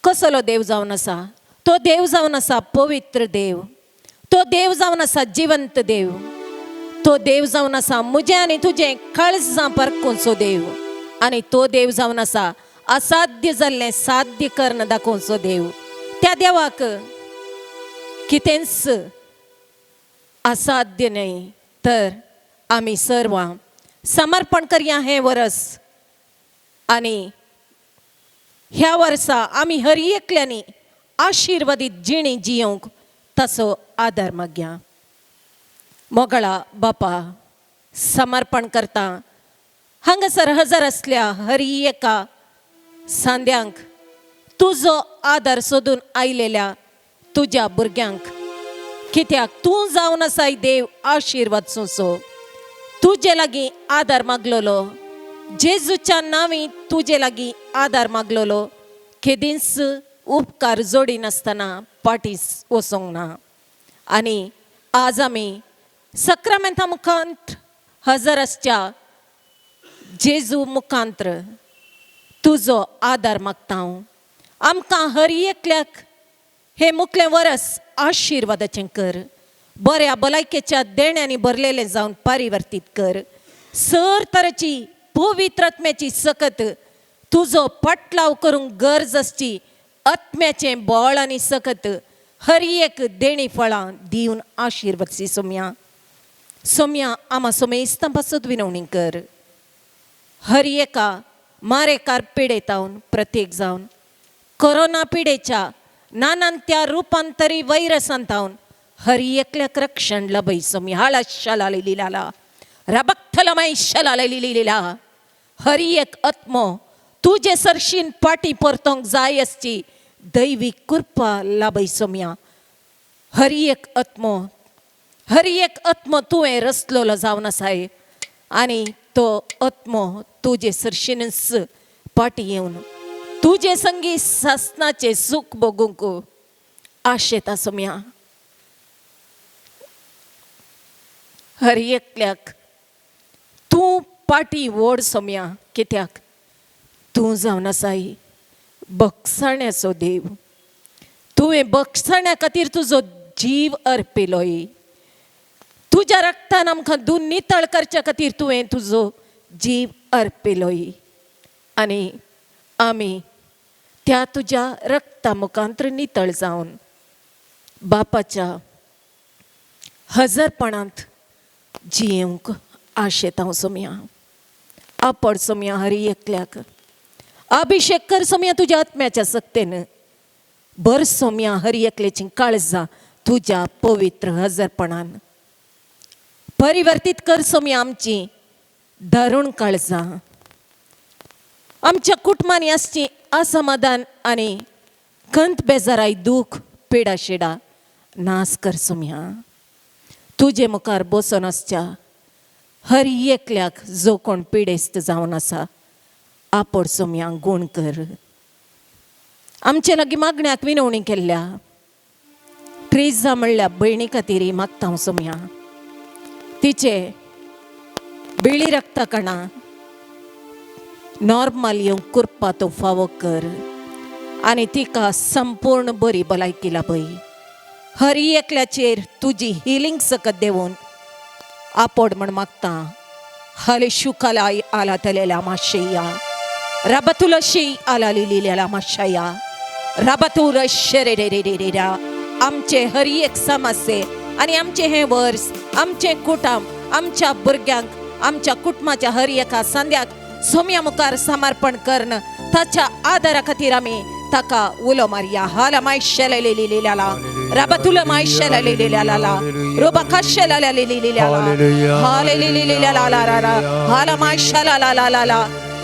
कसलो देव जावन आसा? तो देव जावन आसा पवित्र देव. तो देव जावन आसा जिवंत देव. तो देव जावन आसा म्हजें आनी तुजें काळजां परखुचो देव. आनी तो देव जावन आसा असाध्य जाल्लें साध्य करून दाखोवचो देव. त्या देवाक कितेंच असाध्य न्हय. तर आमी सर्वां समर्पण करया हें वर्स. आनी ह्या वर्सा आमी हर एकल्यांनी आशिर्वादीत जिणी जियोंक तसो आदार मागया. मोगळा बापा, समर्पण करता हांगासर हजर आसल्या हर एका सांद्यांक तुजो आदार सोदून आयलेल्या तुज्या भुरग्यांक, कित्याक तूं जावन आसाय देव आशिर्वाद सोंसो. तुजे लागीं आदार मागलोलो, जेजूच्या नांवी तुजे लागीं आदार मागलोलो, केदींच उपकार जोडी नासतना पाटीस वचोंक ना. आनी आज आमी सक्रामेंता मुखांत हजर आसच्या जेजू मुखांत्र तुजो आदार मागता हांव. आमकां हर एकल्याक हे मुखलें वर्स आशिर्वादाचें कर. बऱ्या भलायकेच्या देण्यांनी भरलेलें जावन पारिवर्तीत कर. सर तरेची पवित्र आत्म्याची सकत तुजो पटलाव करूंक गरज आसची आत्म्याचें बळ आनी सकत हर एक देणी फळां दिवन आशिर्वाद सोम्या. सोम्या आमा सोमेस्त पासत विनवणी कर. हर एका मारेकार पिडेतावन प्रत्येक जावन कोरोना पिडेच्या नानांत्या रुपांतरी वैरसांतावन हर एकल्याक रक्षण लभय सोम्या. हाला शाला लिहिला रबक्थलमय शाला लिहिलेला हर एक आत्मो तुजे सरशीन पाटी परतोंक जाय आसची दैवीक कृपा लाभय सोम्या. हर एक आत्मो तुवें रचलोलो जावन आसाय आनी तो आत्मो तुजे सरशीनच पाटी येवन तुझे संगी सासनाचे सुख बघूंक आशेता सोम्या. हर एकल्याक तूं पाटी व्हड सोम्या. कित्याक तूं जावन आसाय बक्षाण्याचो देव. तुवें बक्षाण्या खातीर तुजो जीव अर्पिलोय. तुज्या रक्तान आमकां दून नितळ करच्या खातीर तुवें तुजो जीव अर्पिलोय. आनी आमी त्या तुज्या रक्ता मुखांत्र नितळ जावन बापाच्या हजरपणांत जियेवंक आशेत हांव सोम्या. आपड सोम्या हर एकल्याक अभिषेक कर सोम्या तुज्या आत्म्याच्या सक्तेन. भर सोम्या हर एकल्याची काळजां तुज्या पवित्र हजरपणान. परिवर्तीत कर सोम्या आमची धरून काळजां. आमच्या कुटुंबांनी आसची असमाधान आनी खंत बेजाराय दूख पिडा शिडा नास कर सोम्या. तुजे मुखार बसून आसच्या हर एकल्याक जो कोण पिडेस्त जावन आसा आपड सोम्या गूण कर. आमचे लागीं मागण्याक विनवणी केल्ल्या ट्रिजा म्हणल्या भयणी खातीर मागता हांव सोम्या. तिचे बिळी रक्ता कणा नॉर्मल येवंक करपा तो फावो कर आनी तिका संपूर्ण बरी भलायकी लाभय. हर एकल्याचेर तुजी हिलिंग सकत देवून आपड म्हण मागता. हाले शुकालाय आला तलेल्या माशेया रबतुलशी आला लिहिलेल्या माशाया रबतुल शरेरेरेरेरा. आमचे हर एक समस्ये आनी आमचे हे वर्स आमचे कुटुंब आमच्या भुरग्यांक आमच्या कुटुंबाच्या हर एका संद्याक सोम्या मुखार समर्पण करन. ताच्या आदारा खातीर आमी ताका उलो मारया. हाला मायशेला लिहिलेला रबतुल मायशेला लिहिलेला रोबा कशेला लिहिलेला हाले लिहिलेला हाला मायशेला ला ला ला ला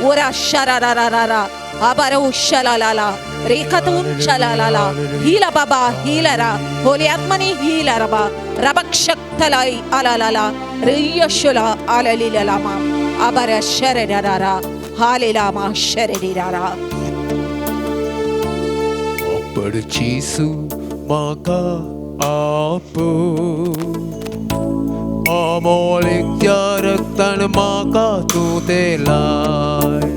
उरा शरा रा रा रा रा आबारा उशला ला ला रेखातून चला ला ला हिला बाबा हिला रा होली आत्मनी हिला रबा रबक शक्तलाई आला ला ला रियशुला आला लिहिलेला मा आबारा शररारा हालेला मा शररारा. आपड जीसू म्हाका आपो अमोलीक त्या रक्तान म्हाका तूं तेलाय.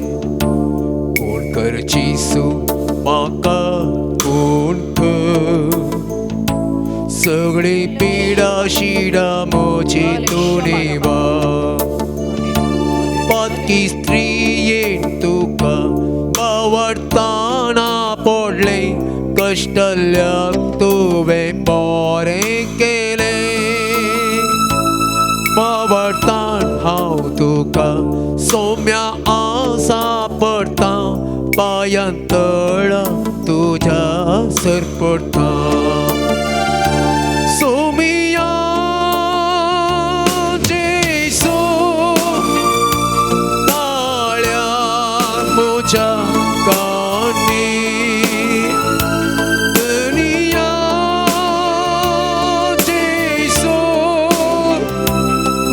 कोण कर जीसू म्हाका कोण कर. सगळी पिडा शिडा म्हजी तूं निवा. पातकी स्त्रियेन तुका बावडताना पडले कष्टल्याक तुवें बरें केलें. बावडतान हांव तुका सोम्या आसा पडटा पांयां तळा तुज्या सरपडटा. सोमिया जेसू ताळ्याक म्हज्या कानी दुनिया जेसू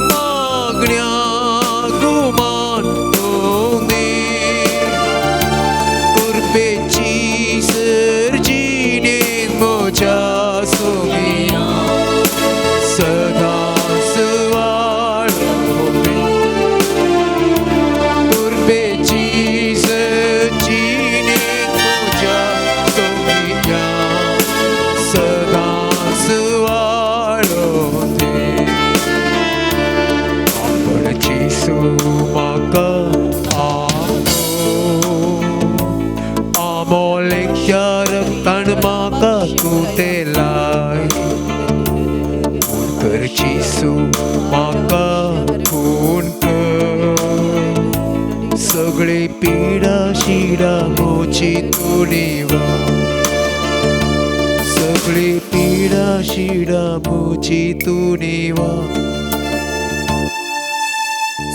मागण्या गुमान तोंदी कुर्बेची सर्जिनेन म्हज्या सोमिया सदा सुवाळ कुर्बेची सर्जिनेन म्हज्या सोमिया सदा सुवाळ आपड जेसू म्हाका अमोलीक त्या रक्तान म्हाका तूं तेलाय. कर जेसू म्हाका खून कर. सगळी पिडा शिडा म्हजी तूं निवा. सगळी पिडा शिडा म्हजी तूं निवा.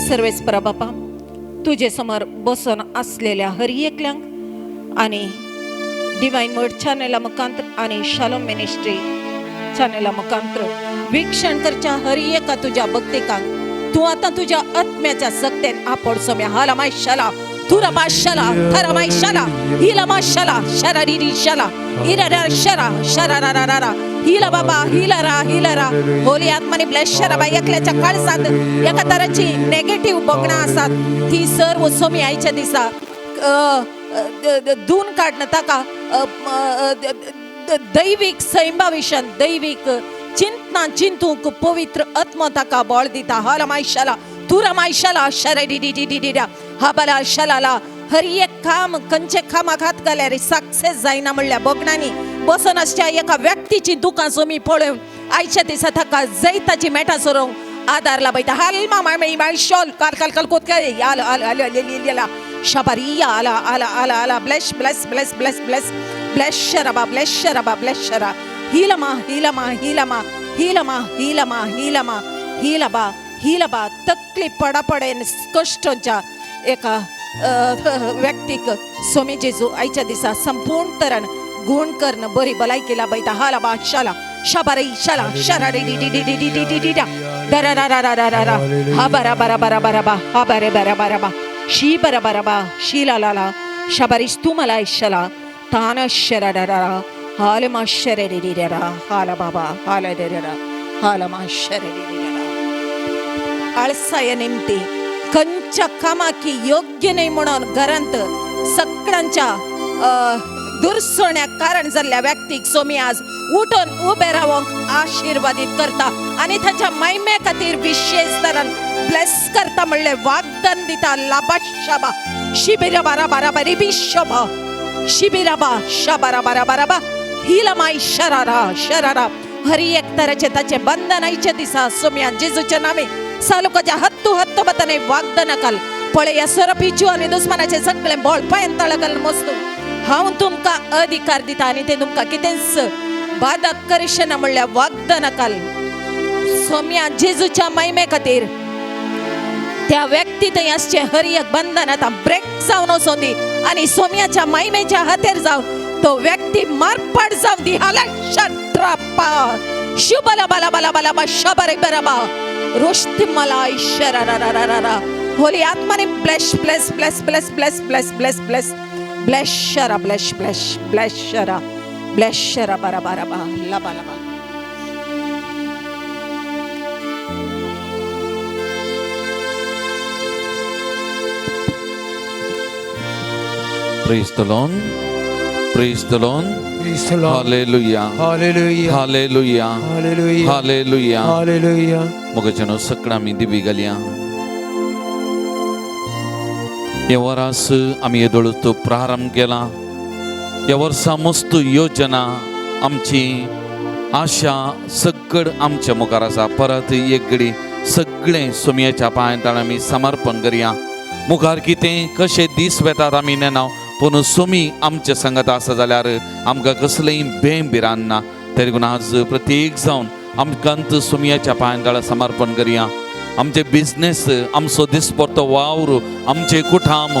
सर्वेस्परा बापा तुझे समोर बसून असलेल्या हर एकल्यांक आणि डिवाइन वर्ड चॅनला मुखांतर आणि शालोम मिनिस्ट्री चॅनला मुखांतर वीक्षण करच्या हर एका तुझ्या भक्तिकांक तू आता तुझ्या आत्म्याच्या सक्तेन आपड सोम्या हाला मायशाला तुरबा शला थरमाई शला हिलमा शला शरारी शला हिरा शरा शरारारा हिला बाबा हिलरा होली आत्माने ब्लेस शरा बाई एकल्याच्या काळजात एका तराची नेगेटिव्ह बघणं असतात ती सर्व सोमी आईच्या दिसा दून काढणं ताका दैविक संभाविशन दैविक चिंतना चिंतूक पवित्र आत्मा ताका बळ दिता हालमायशाला तुरमायशाला शरडिडिडिडिडा हाबला शलाला हर एक काम कंचे कामाघात घाल्यार सक्सेस जायना म्हणल्या बगणांनी बसून असच्या एका व्यक्तीची दुकान सोमी पळोवन आयच्या दिसा ताका जैताची मेटा सोरोंक आदारला बैता हालमा माळमेळी माळशोल काल काल काल कोत काय आला शबरिया आला bless bless bless bless bless bless शरबा ब्लेस शरबा ब्लेस शरा हिलमा हिलमा हिलमा हिलमा हिलमा हिलमा हिलबा हिलबा तकली पडापडेन कष्टांच्या एका व्यक्तीक सोमी जेजू आयच्या दिसा संपूर्ण तरण गुण करणं बरी भलाई केला बैता हालबा शाला शबरी शाला शराडी डी डी डी डी डी डी डी डी दरारारारारारा हा बरा बरा बरा बरा बा हा बरे बरा बरा बा शी बरा बरा बा शीला लाला शबरीस तू मला शला तान शरारारा हालमा शरेरीरा हाला बाबा हाला देरा हालमा शरेरीरा आळसाय नेमते कंच्या कामाकी योग्य नाही म्हणून घरांत सगळ्यांच्या दुर्सोण्या कारण जाल्ल्या व्यक्तीक सोमी आज उठून उभे रावंक आशीर्वादित करता आणि त्याच्या महिमे खातीर विशेष तरान ब्लेस करता म्हणले वाग्दान दिता लाबाशाबा शिबिरा बारा बारा बरी बिशोबा शिबिराबा शाबारा बारा बारा बा हिलमाई शरारा शरारा हरी एक तराचे ताचे बंधन आयच्या दिसा सोम्या जेजूच्या नामे सालुकाच्या हत्तू हत्तू बतने वाग्दान काल पळे या सरपीचू आणि दुश्मनाचे सगळे बळ पायन तळगल मस्तू हांव तुमका अधिकार दिता आणि ते तुमका कितेंच बाधक करिशना म्हणल्या वाग्दान काल सोम्या जेजूच्या महिमे खातीर त्या व्यक्ती थंय आसचे हर एक बंधन आता ब्रेक जावन वचोन दी आणि सोम्याच्या महिमेच्या हातेर जावन तो व्यक्ती मारपाट जावन दी हाला शट्रापा शुबला बला बला बला बा शबरे बराबा रोष्टी मला शरारारारारा होली आत्माने bless bless bless bless bless bless bless bless bless शरा ब्लेस ब्लेस ब्लेस शरा बरा बरा बा लबा लबा Praise the Lord. Praise the Lord. Praise the Lord. Hallelujah. Hallelujah. Hallelujah. Hallelujah. Hallelujah. Hallelujah. मगजनो सकळा मी दिवी घालया या वरास आम्ही येदोळतो प्रारंभ केला या वर्सा मस्त योजना आमची आशा सगळ आमच्या मुखार आसा परत एक घडी सगळे सोमयाच्या पांयां आमी समर्पण करया मुखार कितें कशे दीस वेतात आमी नेनाव पूण सोमी आमच्या संगत आसा जाल्यार आमकां कसलेंय बेंबिरान ना तरी देखून आज प्रत्येक जावन आमकांत सोमयाच्या पांयां समर्पण करया आमचे बिझनेस आमचो दिसपरतो वावर आमचे कुटाम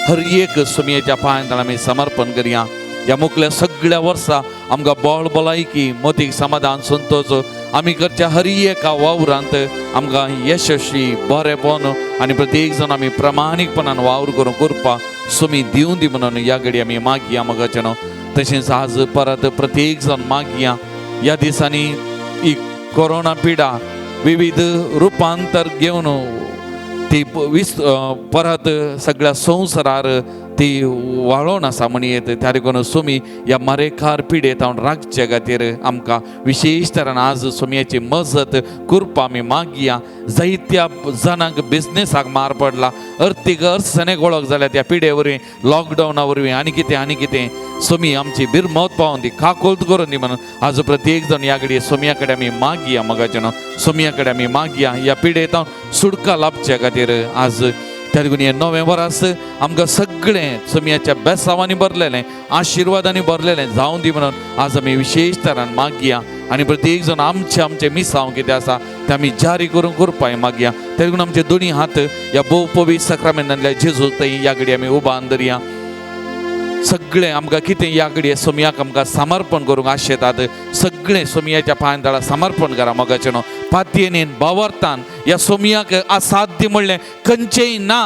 हर एक सोमयाच्या पांयां आमी समर्पण करया या मुखल्या सगळ्या वर्सां आमकां बळ भलायकी मोतीक समाधान संतोष आमी करच्या हर एका वावरांत आमकां यशस्वी बरेपण आनी प्रत्येक जण आमी प्रामाणीकपणान वावर करूंक करपा सोमी दिवं दी म्हणून या घडी आमी मागया मगाच्यान तशेंच आज परत प्रत्येक जण मागया या दिसांनी ही कोरोना पिडा विविध रुपांतर घेवन ती परत सगळ्या संवसारार ती वाळोन आसा म्हण येत त्या देखून सोमी ह्या मरेकार पिडेत हांव राखचे खातीर आमकां विशेश तरान आज सोमयाची मजत करपा आमी मागया जायत्या जाणांक बिझनेसाक मार पडला अर्थीक अडचणेक वळख जाल्या त्या पिडे वरवीं लॉकडावना वरवीं आनी कितें सोमी आमची बिरमत पावोन दी काकोल्त करून दी म्हणून आज प्रत्येक जण ह्या घडये सोमया कडेन आमी मागया मगाच्यान सोमया कडेन आमी मागया ह्या पिडेत सुटका लाभच्या खातीर आज त्या देखून हे नवें वर्स आमकां सगळें सोमयाच्या बेसांवांनी भरलेलें आशिर्वादांनी भरलेलें जावं दी म्हणून आज आमी विशेष तरान मागया आनी प्रत्येक जण आमचे मिसांव कितें आसा तें आमी जारी करूंक करपाक मागया त्या देखून आमचे दोनी हात ह्या भोव पवित्र सक्रामेंतांतल्या जेजू थंय ह्या घडये आमी उबान धरया सगळे आमकां कितें ह्या घडये सोमयाक आमकां समर्पण करूंक आशेतात सगळे सोमयाच्या पांयां समर्पण करा मोगाचें पातयेन बावर्तान ह्या सोमयाक असाध्य म्हणलें खंयचेंय ना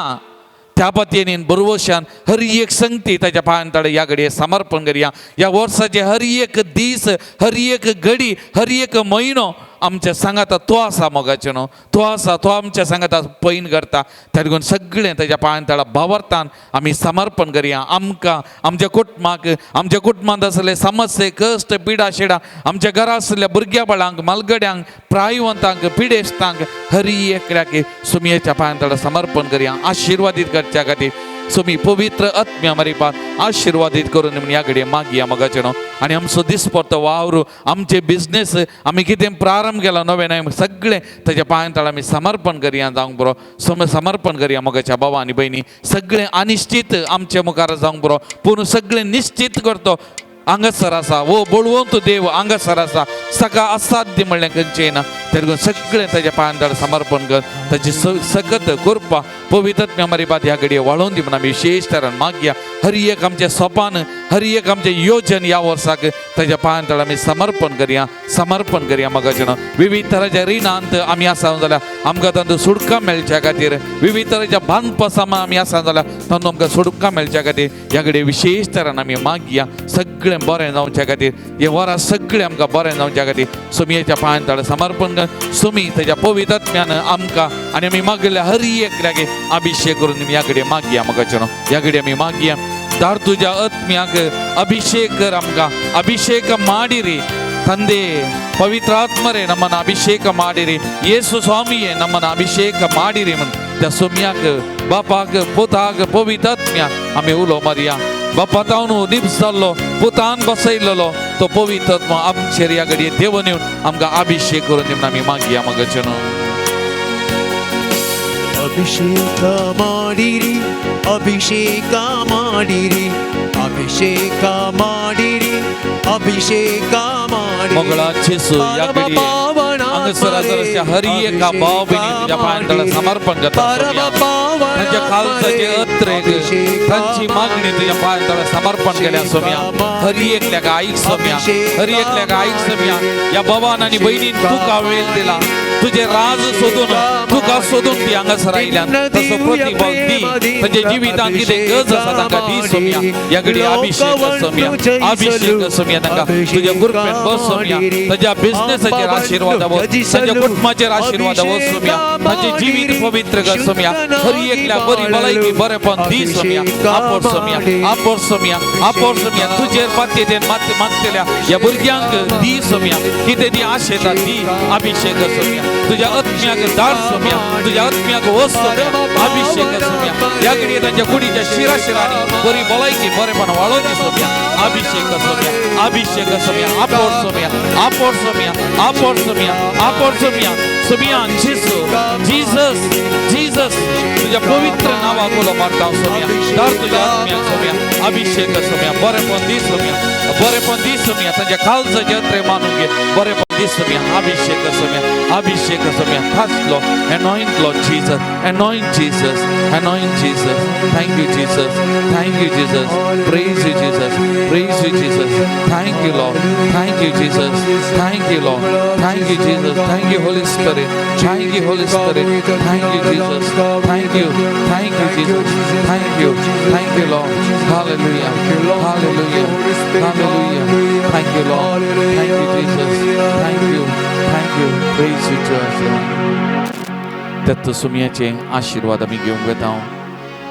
त्या पतीने बरोवशान हर एक संगती त्याच्या पायांतळे या घडये समर्पण करूया. या वर्साचे हर एक दीस, हर एक घडी, हर एक म्हयनो आमच्या सांगाता तो आसा मोगाचे न्हू, तो आसा, तो आमच्या सांगाता पैन करता. त्या देखून सगळें त्याच्या पायांतळा भावार्थान आमी समर्पण करूया. आमकां, आमच्या कुटुंबाक, आमच्या कुटुंबांत आसले समस्ये, कश्ट, पिडा शिडा, आमच्या घरा आसलेल्या भुरग्या बाळांक, मालगड्यांक, प्रायवंतांक, पिडेस्तांक हर एकल्याक सुमयेच्या पायांतळा समर्पण करूया. आशिर्वादीत करच्या खातीर सुमी पवित्र आत्म्या मारिपात आशिर्वादीत करून म्हणून या घडये मागया मोगाचे न्हू. आनी आमचो दिसपरतो वावर, आमचे बिझनेस, आमी कितें प्रारंभ केला नवे नवे सगळें ताच्या पांयांतळ आमी समर्पण करुया. जावंक बरो समर्पण करुया मोगाच्या भावा आनी भयणी. सगळें अनिश्चित आमच्या मुखार जावंक बरो, पूण सगळें निश्चित करतो हांगासर आसा. वो बळवंत देव हांगासर आसा. सका असाध्य म्हणलें खंयचें ना. तें सगळें ताच्या पांयांतळ समर्पण कर. ताची सकत कृपा पवित्र मारिपात ह्या घडये वाळोवन दी म्हणून आमी विशेष तरान मागया. हर एक आमचें सोपान, हर एक आमचें योजन ह्या वर्साक ताच्या पांयांतळ आमी समर्पण करुया मोगाचें न्हू. विविध तरांच्या रिणांत आमी आसा जाल्यार आमकां तातूंत सुटका मेळच्या खातीर, विविध तरांच्या बांदपासां आमी आसा जाल्यार तातूंत आमकां सुटका मेळच्या खातीर ह्या घडये विशेष तरान आमी मागया. सगळें बरें जावच्या खातीर, हे वरां सगळें आमकां बरें जावच्या खातीर सुमयेच्या पांयांतळ समर्पण कर. सुमी ताच्या पवित्र आत्म्यान आमकां आनी आमी मागल्या हर एकल्याक अभिषेक करून ह्या घडये मागया मोगाचें न्हू. ह्या घडये आमी मागया. दार तुज्या आत्म्याक अभिषेक कर, आमकां अभिषेक ಮಾಡಿರಿ ತಂದೆ. ಪವಿತ್ರ ಆತ್ಮರೇ ನಮ್ಮನ್ನು ಅಭಿಷೇಕ ಮಾಡಿರಿ. ಯೇಸು ಸ್ವಾಮಿಯೇ ನಮ್ಮನ್ನು ಅಭಿಷೇಕ ಮಾಡಿರಿ. त्या सुमयाक बापाक पुताक पवित्र आत्म्या आमी उलो मारया. बापा तावन निपसल्लो पुतान बसयल्लो तो पवित्र आत्मा आमचेर ह्या घडये देवन येवन आमकां अभिषेक करून दिवन आमी मागया मोगाचें न्हू. ಅಭಿಷೇಕ ಮಾಡಿರಿ, ಅಭಿಷೇಕ ಮಾಡಿರಿ, ಅಭಿಷೇಕ ಮಾಡಿರಿ, ಅಭಿಷೇಕ ಮಾಡಿರಿ. मोगळा जेसू या घडये अंगसराच्या हर एका भाव बहिणी तुझ्या पायांतळ समर्पण करता. त्यांच्या खालसाचे अत्रेक त्यांची मागणी तुझ्या पायांतळ समर्पण केल्या सोम्या. हर एकल्याक आईक सोम्या, हर एकल्याक आईक सोम्या. या भवान आणि बहिणीन तुका वेळ दिला. तुझे राज सोदून तुका सोदून ती हांगासर आयल्यान तसो प्रतिभाव दी. त्यांच्या जिवितांत कितें गरज आसा तांकां दी सोम्या. या घडये अभिषेक सोम्या, अभिषेक सोम्या. तांकां तुज्या कृपेन बस सोम्या. ताच्या बिझनेसाचेर आशीर्वाद आव, ताच्या कुटुंबाचेर आशीर्वाद आव सोम्या. ताचे जिवीत पवित्र कर सोम्या. हर एकल्या बरी भलायकी बरेपण दी सोम्या. आपोर सोम्या, आपोर सोम्या, आपोर सोम्या. तुजेर पातयेन मागतल्या या भुरग्यांक दी सोम्या. कितें दी आशेता दी अभिषेक सोम्या. तुझ्या आत्म्याक दार सोम्या, तुझ्या आत्म्याक वस सोम्या, अभिषेक सोम्या. या घडये तांच्या कुडीच्या शिराशिरांनी बरी भलायकी बरेपण वाळोवन दी सोम्या. अभिषेक सोम्या, अभिषेक सोम्या. आपोर सोम्या, आपोर सोम्या, आपोर सोम्या, आपोर सोम्या. सोम्या जेसू, जीसस, जीसस तुझ्या पवित्र नावाक उलो मारता सोम्या. दार तुझ्या आत्म्याक सोम्या, अभिषेक सोम्या. बरेपण दी सोम्या, बरेपण दी सोम्या. तांच्या खालसाचे अत्रे मानून घे. बरेपण दी सोम्या, अभिषेक सोम्या, अभिषेक Saumya. Touch Lord, anoint Lord Jesus, anoint Jesus, anoint Jesus. Thank you Jesus, thank you Jesus, praise you Jesus, praise you Jesus. Thank you Lord, thank you Jesus, thank you Lord, thank you Jesus, thank you Holy Spirit, thank you Holy Spirit, thank you Jesus, thank you Jesus, thank you Lord. Hallelujah, hallelujah, hallelujah. Thank you Lord, thank you Jesus, thank you, praise you Jesus. त्यात सुमयाचे आशीर्वाद आमी घेवंक येता.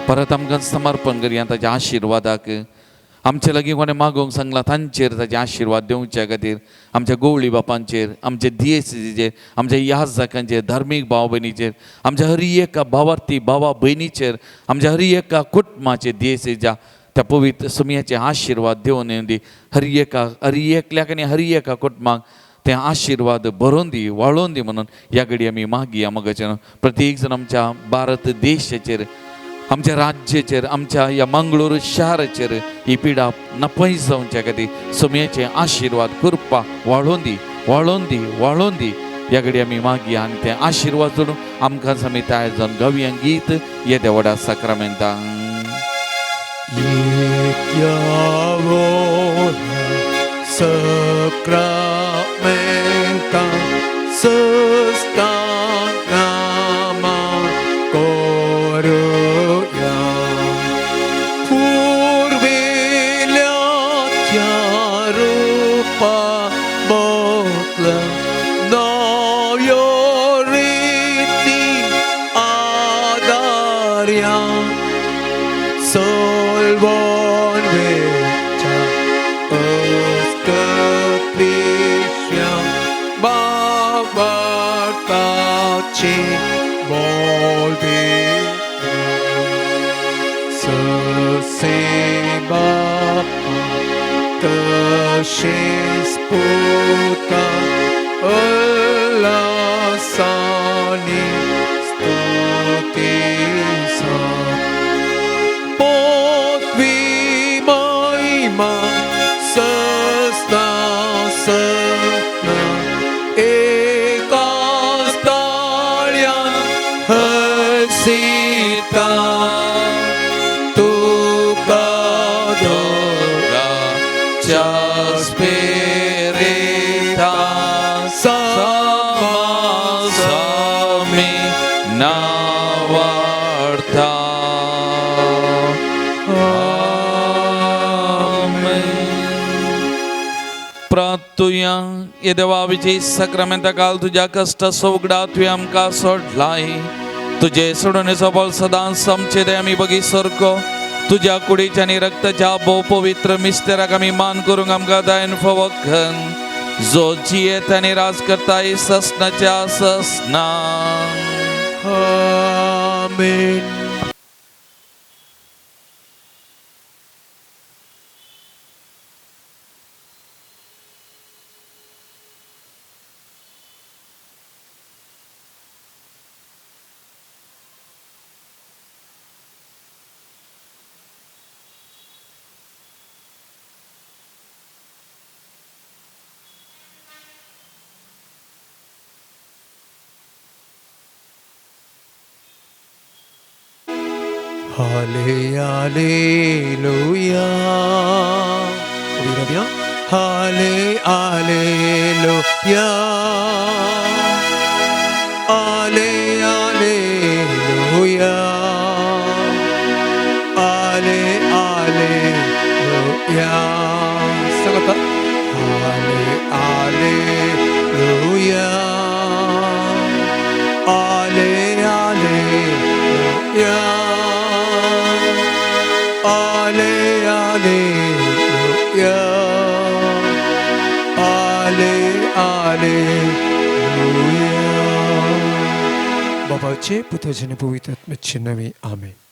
परत आमकां समर्पण करुया ताच्या आशिर्वादाक. आमचे लागीं कोणें मागोवंक सांगलां तांचेर ताचे आशिर्वाद दिवच्या खातीर, आमच्या गवळी बापांचेर, आमच्या दियेसीचेर, आमच्या याजकांचेर, धार्मीक भाव भयणीचेर, आमच्या हर एका भावार्थी भावा भयणीचेर, आमच्या हर एका कुटुंबाचेर दियेसीच्या त्या पवित्र सुमयाचे आशिर्वाद देवन दी. हर एकल्याक आनी हर एका कुटुंबाक ते आशिर्वाद भरोवन दी, वाळोवन दी म्हणून ह्या घडये आमी मागया मोगाचें. प्रत्येक जण आमच्या भारत देशाचेर, आमच्या राज्याचेर, आमच्या ह्या मंगळूर शहराचेर ही पिडा नपयस जावच्या खातीर सुमयाचे आशिर्वाद कृपा वाळोवन दी, वाळोवन दी, वाळोवन दी. ह्या घडये आमी मागया आनी ते आशिर्वाद जोडून आमकां आमी तयार जावन गावया गीत येद्या व्हडा साक्रामेंताक. Sacramenta sustana ma coroya rupa motla no yoriti adarya solvon vecha askapishya bavartachi volvi seba kashes puta alasani stutisa potvi maima sasna sasna ekastalyan hasita Spirita sama-sami navarta. प्रार्थूया ये देवाविजयी सक्रमेंता काल तुझ्या कष्ट सोगडा तुवें आमकां सोडलाय तुझे सोडून बळ सदां समचे दे आमी बगी सरको तुझ्या कुडीच्या आणि रक्ताच्या भोव पवित्र मिस्तेराक आमी मान करूंक आमकां दायन फावो घन जो जियेत आनी राज करताय ससनाच्या ससना आमेन. Alléluia. On verra bien. Alléluia. Alléluia. Alléluia. Sangat. Alléluia. Alléluia. Alléluia. Alléluia. बाबाचे पुत्राचे आणि पवित्र आत्म्याचे नावे आमेन.